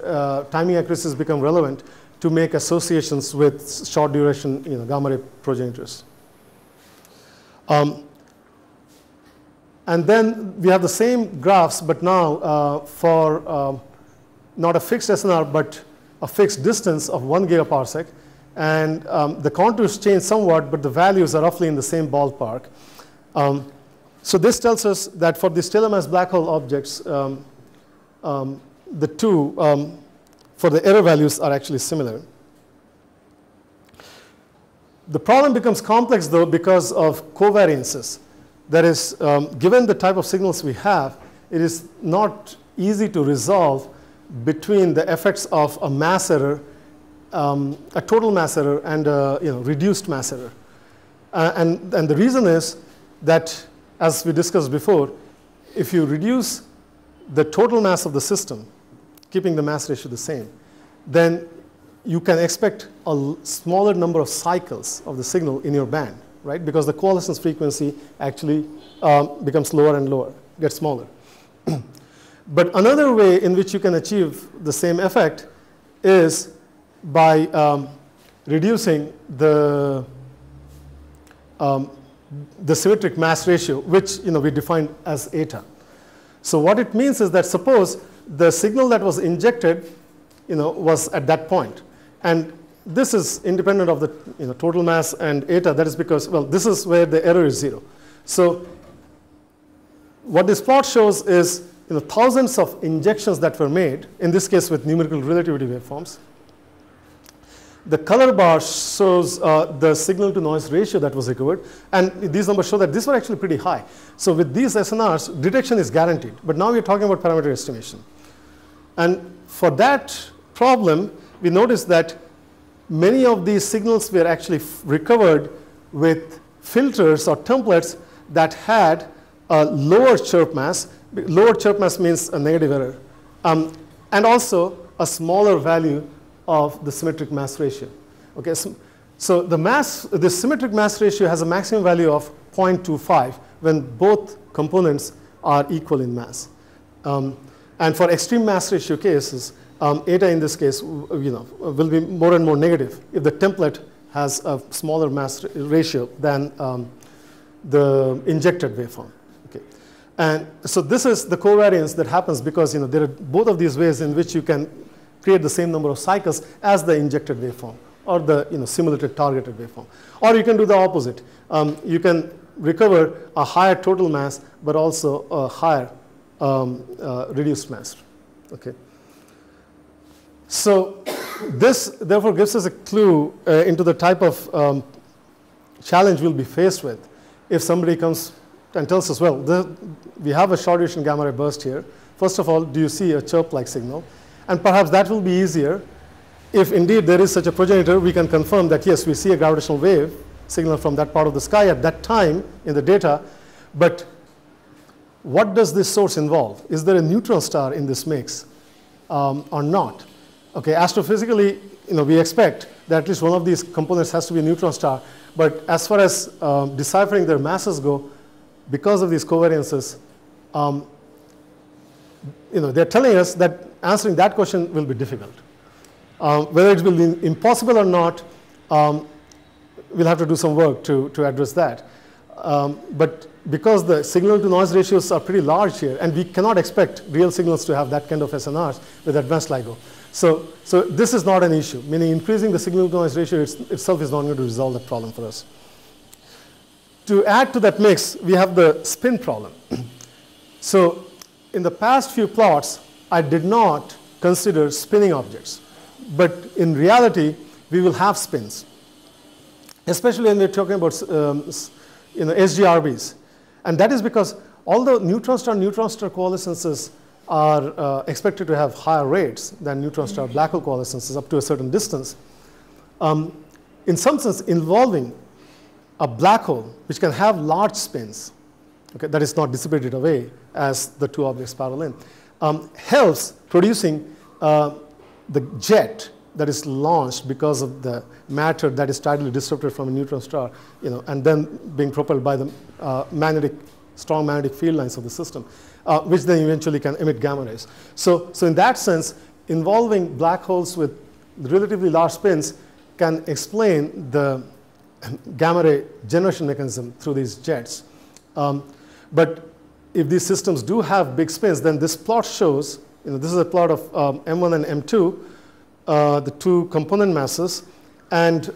timing accuracies become relevant to make associations with short duration gamma ray progenitors. And then we have the same graphs, but now for not a fixed SNR, but a fixed distance of 1 gigaparsec. And the contours change somewhat, but the values are roughly in the same ballpark. So this tells us that for the stellar mass black hole objects, the two, for the error values are actually similar. The problem becomes complex, though, because of covariances. That is, given the type of signals we have, it is not easy to resolve between the effects of a mass error, a total mass error, and a reduced mass error. And the reason is that, as we discussed before, if you reduce the total mass of the system, keeping the mass ratio the same, then you can expect a smaller number of cycles of the signal in your band, right? Because the coalescence frequency actually becomes lower and lower, gets smaller. But another way in which you can achieve the same effect is by reducing the symmetric mass ratio, which we defined as eta. So what it means is that suppose the signal that was injected was at that point, and this is independent of the total mass and eta. That is because, well, this is where the error is 0. So what this plot shows is thousands of injections that were made, in this case with numerical relativity waveforms. The color bar shows the signal to noise ratio that was recovered, and these numbers show that these were actually pretty high. So with these SNRs, detection is guaranteed, but now we're talking about parameter estimation. And for that problem, we noticed that many of these signals were actually recovered with filters or templates that had a lower chirp mass. Lower chirp mass means a negative error, and also a smaller value of the symmetric mass ratio. Okay, So the mass, the symmetric mass ratio has a maximum value of 0.25 when both components are equal in mass. And for extreme mass ratio cases, eta in this case will be more and more negative if the template has a smaller mass ratio than the injected waveform. Okay. And so this is the covariance that happens because there are both of these ways in which you can create the same number of cycles as the injected waveform or the simulated targeted waveform. Or you can do the opposite. You can recover a higher total mass but also a higher reduced mass. Okay. So this therefore gives us a clue into the type of challenge we'll be faced with if somebody comes and tells us, well, we have a short duration gamma ray burst here. First of all, do you see a chirp-like signal? And perhaps that will be easier. If indeed there is such a progenitor, we can confirm that yes, we see a gravitational wave signal from that part of the sky at that time in the data. But what does this source involve? Is there a neutron star in this mix or not? Okay, astrophysically, we expect that at least one of these components has to be a neutron star. But as far as deciphering their masses go, because of these covariances, they're telling us that answering that question will be difficult. Whether it will be impossible or not, we'll have to do some work to address that. But because the signal to noise ratios are pretty large here, and we cannot expect real signals to have that kind of SNRs with advanced LIGO. So this is not an issue, meaning increasing the signal to noise ratio itself is not going to resolve that problem for us. To add to that mix, we have the spin problem. So in the past few plots, I did not consider spinning objects. But in reality, we will have spins, especially when we're talking about SGRBs. And that is because although neutron star coalescences are expected to have higher rates than neutron star black hole coalescences up to a certain distance, in some sense involving a black hole which can have large spins, okay, that is not dissipated away as the two objects parallel helps producing the jet that is launched because of the matter that is tidally disrupted from a neutron star, and then being propelled by the strong magnetic field lines of the system, which then eventually can emit gamma rays. So in that sense, involving black holes with relatively large spins can explain the gamma ray generation mechanism through these jets. But if these systems do have big spins, then this plot shows, this is a plot of M1 and M2, the two component masses, and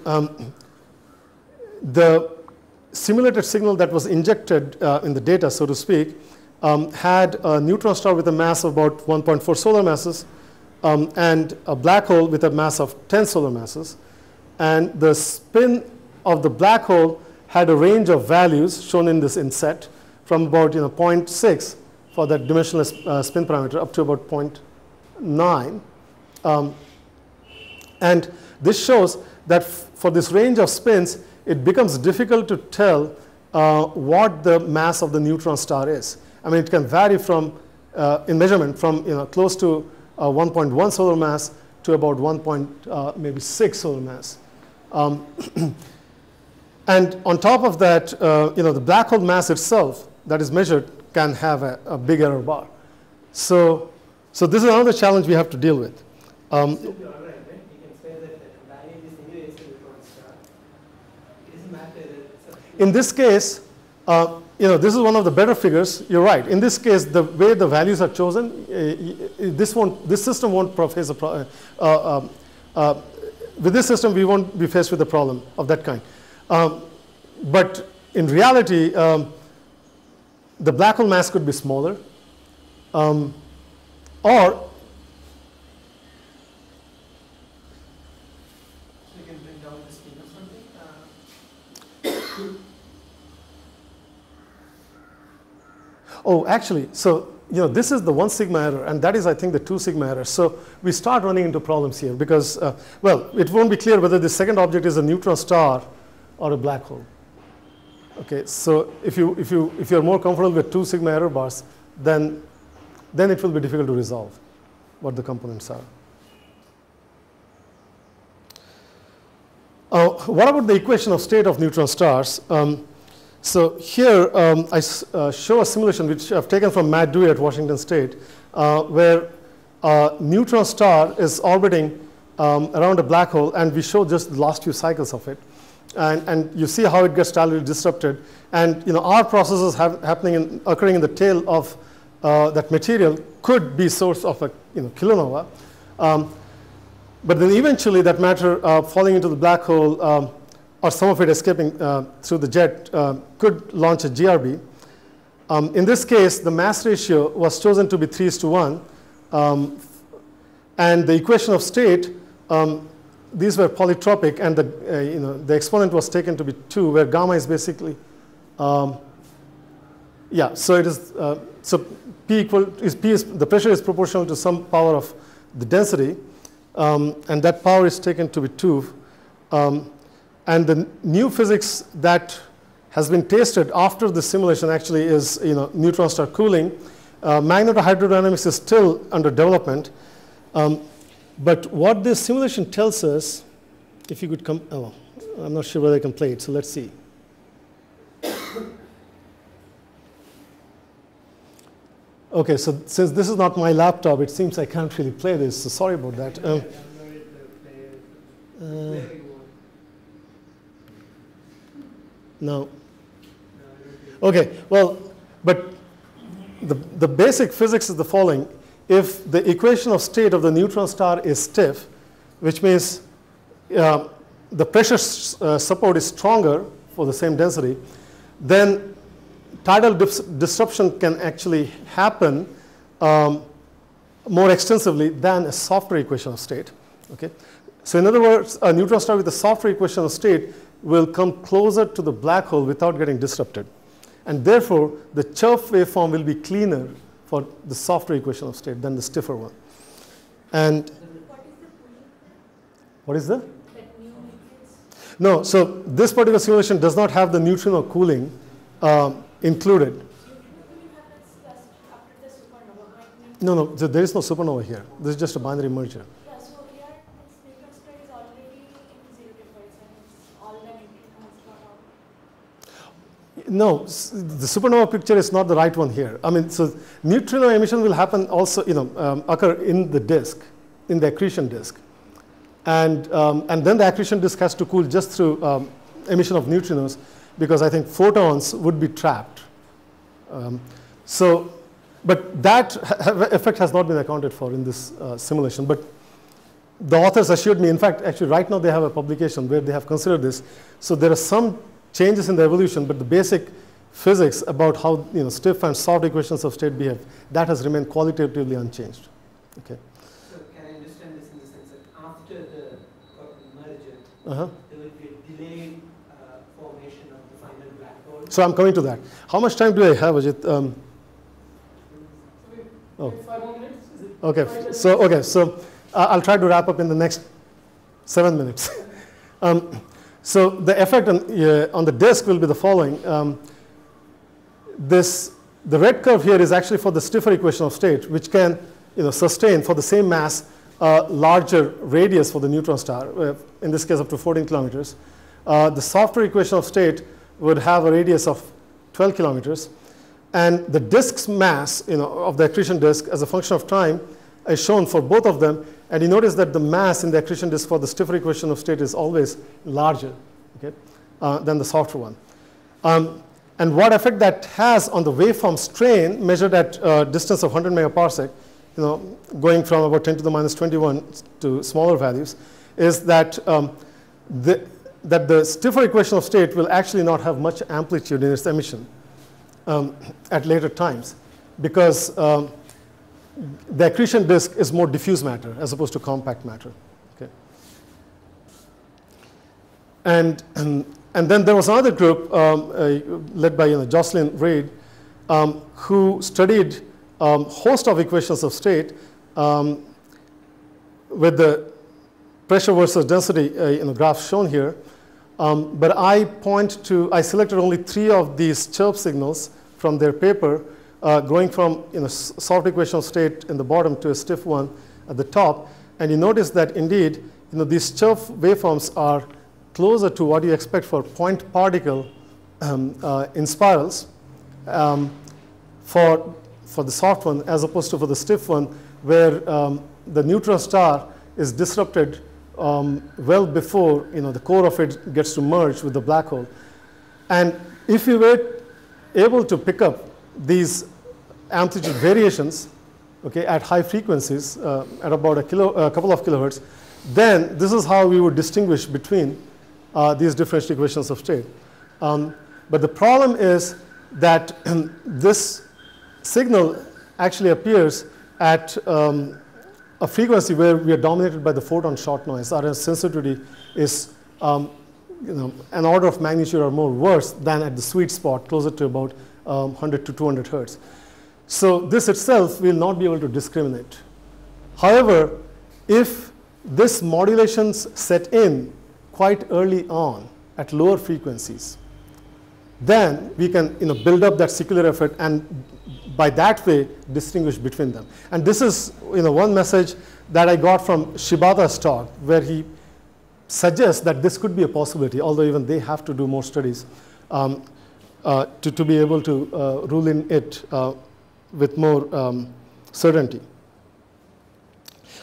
the simulated signal that was injected in the data, so to speak, had a neutron star with a mass of about 1.4 solar masses and a black hole with a mass of 10 solar masses. And the spin of the black hole had a range of values shown in this inset from about 0.6 for that dimensionless spin parameter up to about 0.9. And this shows that for this range of spins, it becomes difficult to tell what the mass of the neutron star is. I mean, it can vary from, in measurement, from close to 1.1 solar mass to about 1.6 solar mass. And on top of that, the black hole mass itself that is measured can have a big error bar. So this is another challenge we have to deal with. In this case, this is one of the better figures. You're right. In this case, the way the values are chosen, this system won't face a problem. With this system, we won't be faced with a problem of that kind. But in reality, the black hole mass could be smaller, or oh, actually, so this is the 1 sigma error, and that is, I think, the 2 sigma error. So we start running into problems here because, well, it won't be clear whether the second object is a neutron star or a black hole. Okay, so if you're more comfortable with 2 sigma error bars, then it will be difficult to resolve what the components are. What about the equation of state of neutron stars? So here I show a simulation which I've taken from Matt Dewey at Washington State, where a neutron star is orbiting around a black hole, and we show just the last few cycles of it. And you see how it gets totally disrupted. And our processes occurring in the tail of that material could be source of a kilonova. But then eventually that matter falling into the black hole, or some of it escaping through the jet, could launch a GRB. In this case, the mass ratio was chosen to be 3:1. And the equation of state, these were polytropic, and the exponent was taken to be 2, where gamma is basically, so it is, so the pressure is proportional to some power of the density, and that power is taken to be 2. And the new physics that has been tested after the simulation actually is neutron star cooling. Magnetohydrodynamics is still under development. But what this simulation tells us, if you could come, I'm not sure whether I can play it, so let's see. Okay, so since this is not my laptop, it seems I can't really play this, so sorry about that. No. Okay, well, but the basic physics is the following. If the equation of state of the neutron star is stiff, which means the pressure support is stronger for the same density, then tidal disruption can actually happen more extensively than a softer equation of state. Okay? So in other words, a neutron star with a softer equation of state will come closer to the black hole without getting disrupted. And therefore, the chirp waveform will be cleaner for the softer equation of state than the stiffer one. And what is the? No, so this particular simulation does not have the neutrino cooling included. No, so there is no supernova here. This is just a binary merger. No, the supernova picture is not the right one here. I mean, so neutrino emission will happen also, occur in the disk, in the accretion disk. And then the accretion disk has to cool just through emission of neutrinos, because I think photons would be trapped. But that effect has not been accounted for in this simulation. But the authors assured me, in fact, actually right now they have a publication where they have considered this. So there are some changes in the evolution, but the basic physics about how stiff and soft equations of state behave, that has remained qualitatively unchanged. Okay. So can I understand this in the sense that after the merger, there will be a delayed formation of the final black hole? So I'm coming to that. How much time do I have, Ajit? 5 more minutes? Okay. So I'll try to wrap up in the next 7 minutes. So the effect on the disk will be the following. The red curve here is actually for the stiffer equation of state, which can sustain for the same mass larger radius for the neutron star, in this case up to 14 kilometers. The softer equation of state would have a radius of 12 kilometers. And the disk's mass of the accretion disk as a function of time is shown for both of them. And you notice that the mass in the accretion disk for the stiffer equation of state is always larger, okay, than the softer one. And what effect that has on the waveform strain measured at a distance of 100 megaparsec, going from about 10 to the minus 21 to smaller values, is that the stiffer equation of state will actually not have much amplitude in its emission at later times, because the accretion disk is more diffuse matter as opposed to compact matter. Okay. And then there was another group led by Jocelyn Reid, who studied host of equations of state with the pressure versus density graphs shown here. But I selected only 3 of these chirp signals from their paper, going from soft equation of state in the bottom to a stiff one at the top. And you notice that indeed these chirp waveforms are closer to what you expect for point particle in spirals for the soft one, as opposed to for the stiff one, where the neutron star is disrupted well before the core of it gets to merge with the black hole. And if you were able to pick up these amplitude variations, okay, at high frequencies, at about a couple of kilohertz, then this is how we would distinguish between these differential equations of state. But the problem is that this signal actually appears at a frequency where we are dominated by the photon short noise. Our sensitivity is an order of magnitude or more worse than at the sweet spot, closer to about 100 to 200 hertz. So this itself will not be able to discriminate. However, if this modulations set in quite early on at lower frequencies, then we can build up that secular effect, and by that way distinguish between them. And this is one message that I got from Shibata's talk, where he suggests that this could be a possibility, although even they have to do more studies to be able to rule in it with more certainty.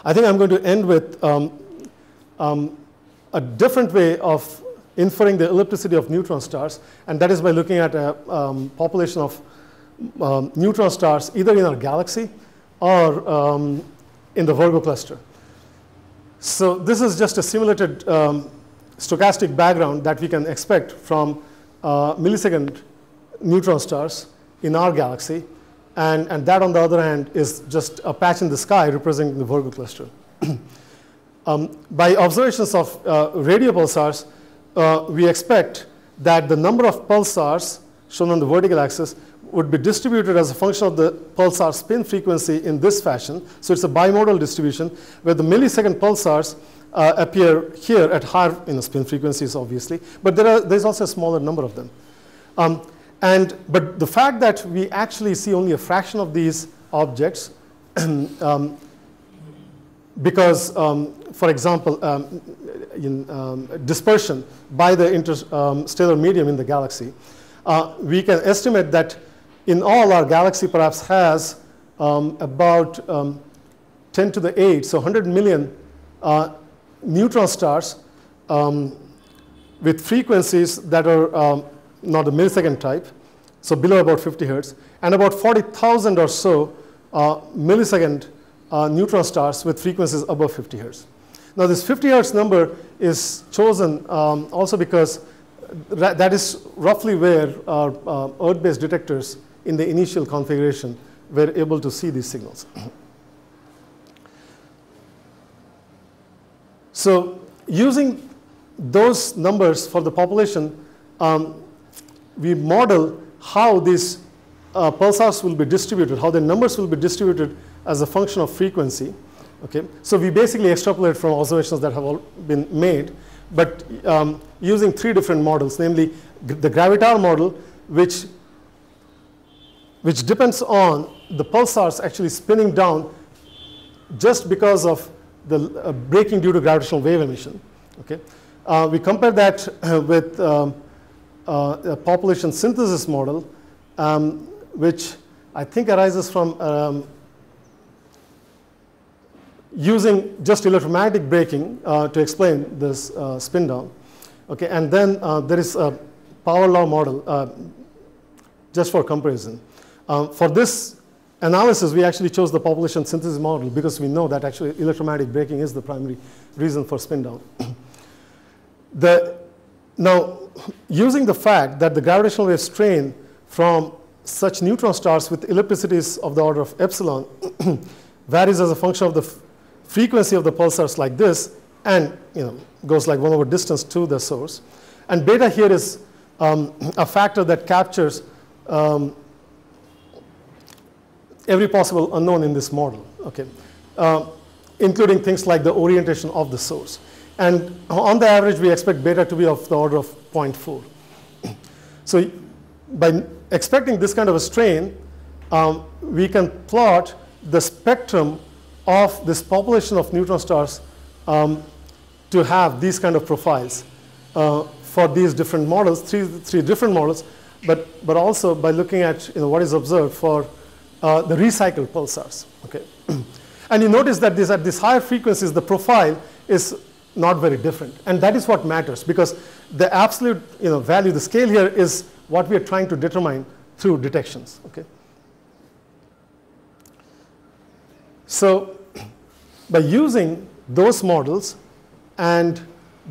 I think I'm going to end with a different way of inferring the ellipticity of neutron stars, and that is by looking at a population of neutron stars either in our galaxy or in the Virgo cluster. So this is just a simulated stochastic background that we can expect from millisecond neutron stars in our galaxy, and that, on the other hand, is just a patch in the sky representing the Virgo cluster. By observations of radio pulsars, we expect that the number of pulsars shown on the vertical axis would be distributed as a function of the pulsar spin frequency in this fashion. So it's a bimodal distribution where the millisecond pulsars appear here at higher spin frequencies, obviously, but there's also a smaller number of them. But the fact that we actually see only a fraction of these objects because, for example, dispersion by the interstellar medium in the galaxy, we can estimate that in all, our galaxy perhaps has about 10 to the 8, so 100 million neutron stars with frequencies that are not the millisecond type, so below about 50 hertz, and about 40,000 or so millisecond neutron stars with frequencies above 50 hertz. Now, this 50 hertz number is chosen also because that is roughly where our Earth-based detectors in the initial configuration were able to see these signals. So using those numbers for the population, we model how these pulsars will be distributed, how the numbers will be distributed as a function of frequency. Okay? So we basically extrapolate from observations that have all been made, but using 3 different models, namely the gravitar model, which depends on the pulsars actually spinning down just because of the braking due to gravitational wave emission. Okay? We compare that with a population synthesis model, which I think arises from using just electromagnetic braking to explain this spin down. Okay? And then there is a power law model just for comparison. For this analysis, we actually chose the population synthesis model because we know that actually electromagnetic braking is the primary reason for spin down. Now, using the fact that the gravitational wave strain from such neutron stars with ellipticities of the order of epsilon varies as a function of the frequency of the pulsars like this, and goes like 1 over distance to the source. And beta here is a factor that captures every possible unknown in this model, okay? Including things like the orientation of the source. And on the average, we expect beta to be of the order of 0.4. So by expecting this kind of a strain, we can plot the spectrum of this population of neutron stars to have these kind of profiles. for these different models, three different models, but also by looking at what is observed for the recycled pulsars. Okay, and you notice that at these higher frequencies, the profile is not very different, and that is what matters, because the absolute value, the scale here, is what we are trying to determine through detections. Okay, so by using those models and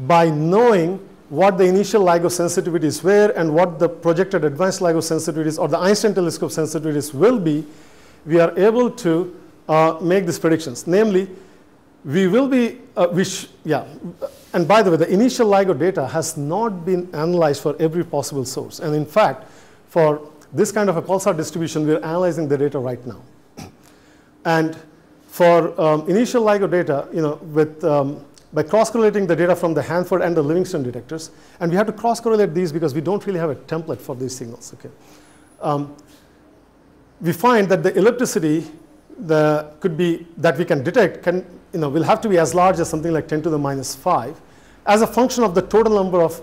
by knowing what the initial LIGO sensitivities were and what the projected advanced LIGO sensitivities or the Einstein telescope sensitivities will be, we are able to make these predictions. Namely, we will be, and by the way, the initial LIGO data has not been analyzed for every possible source. And in fact, for this kind of a pulsar distribution, we are analyzing the data right now. And for initial LIGO data, by cross-correlating the data from the Hanford and the Livingston detectors, and we have to cross-correlate these because we don't really have a template for these signals. Okay, we find that the ellipticity that we can detect will have to be as large as something like 10 to the minus 5 as a function of the total number of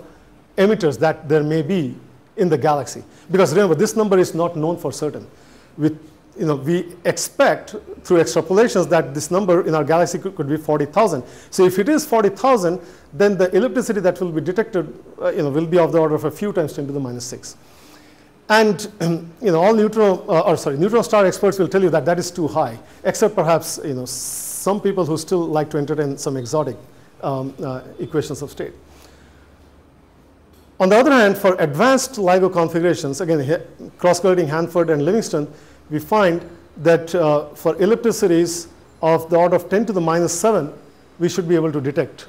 emitters that there may be in the galaxy. Because remember, this number is not known for certain. We expect through extrapolations that this number in our galaxy could be 40,000. So if it is 40,000, then the ellipticity that will be detected will be of the order of a few times 10 to the minus 6. And all neutron star experts will tell you that that is too high, except perhaps some people who still like to entertain some exotic equations of state. On the other hand, for advanced LIGO configurations, again cross-correlating Hanford and Livingston, we find that for ellipticities of the order of 10 to the minus 7, we should be able to detect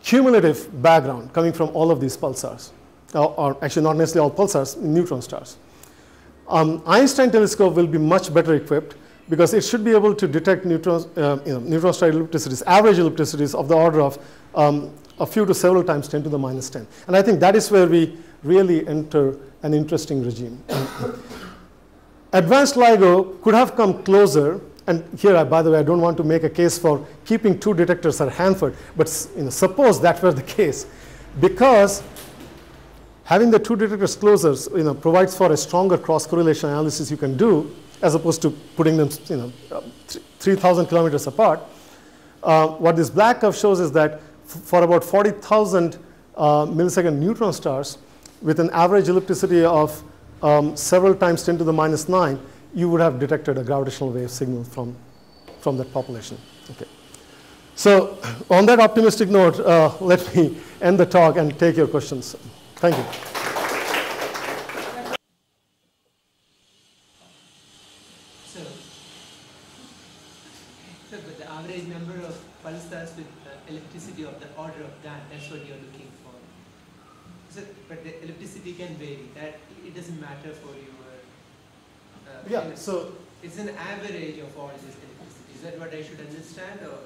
cumulative background coming from all of these pulsars, or actually not necessarily all pulsars, neutron stars. Einstein telescope will be much better equipped because it should be able to detect neutron star ellipticities, average ellipticities of the order of a few to several times 10 to the minus 10. And I think that is where we really enter an interesting regime. Advanced LIGO could have come closer, and here, by the way, I don't want to make a case for keeping two detectors at Hanford, but suppose that were the case, because having the two detectors closer provides for a stronger cross-correlation analysis you can do, as opposed to putting them 3,000 kilometers apart. What this black curve shows is that for about 40,000 millisecond neutron stars, with an average ellipticity of several times 10 to the minus 9, you would have detected a gravitational wave signal from that population. Okay. So on that optimistic note, let me end the talk and take your questions. Thank you. So but the average number of pulsars with ellipticity of the order of that's what you're looking for. So, but the ellipticity can vary. That it doesn't matter for your. So it's an average of all these ellipticity. Is that what I should understand, or?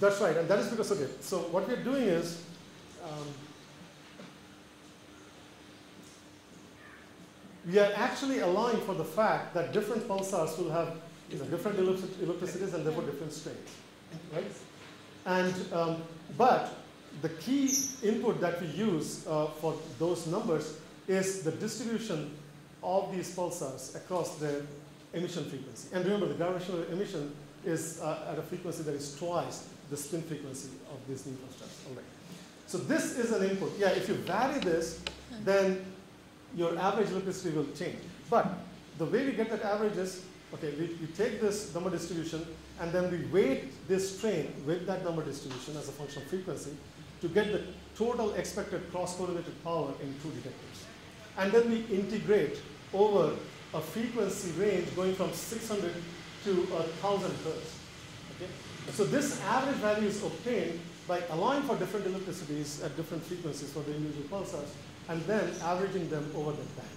That's right, and that is because so what we're doing is we are actually allowing for the fact that different pulsars will have different ellipticities and therefore different strains, right? And but the key input that we use for those numbers is the distribution of these pulsars across their emission frequency. And remember, the gravitational emission is at a frequency that is twice the spin frequency of these neutron stars. All right. So this is an input. Yeah, if you vary this, then your average ellipticity will change. But the way we get that average is, we take this number distribution and then we weight this strain with that number distribution as a function of frequency to get the total expected cross-correlated power in two detectors. And then we integrate over a frequency range going from 600 to 1,000 hertz. Okay? So this average value is obtained by allowing for different ellipticities at different frequencies for the individual pulsars and then averaging them over the band.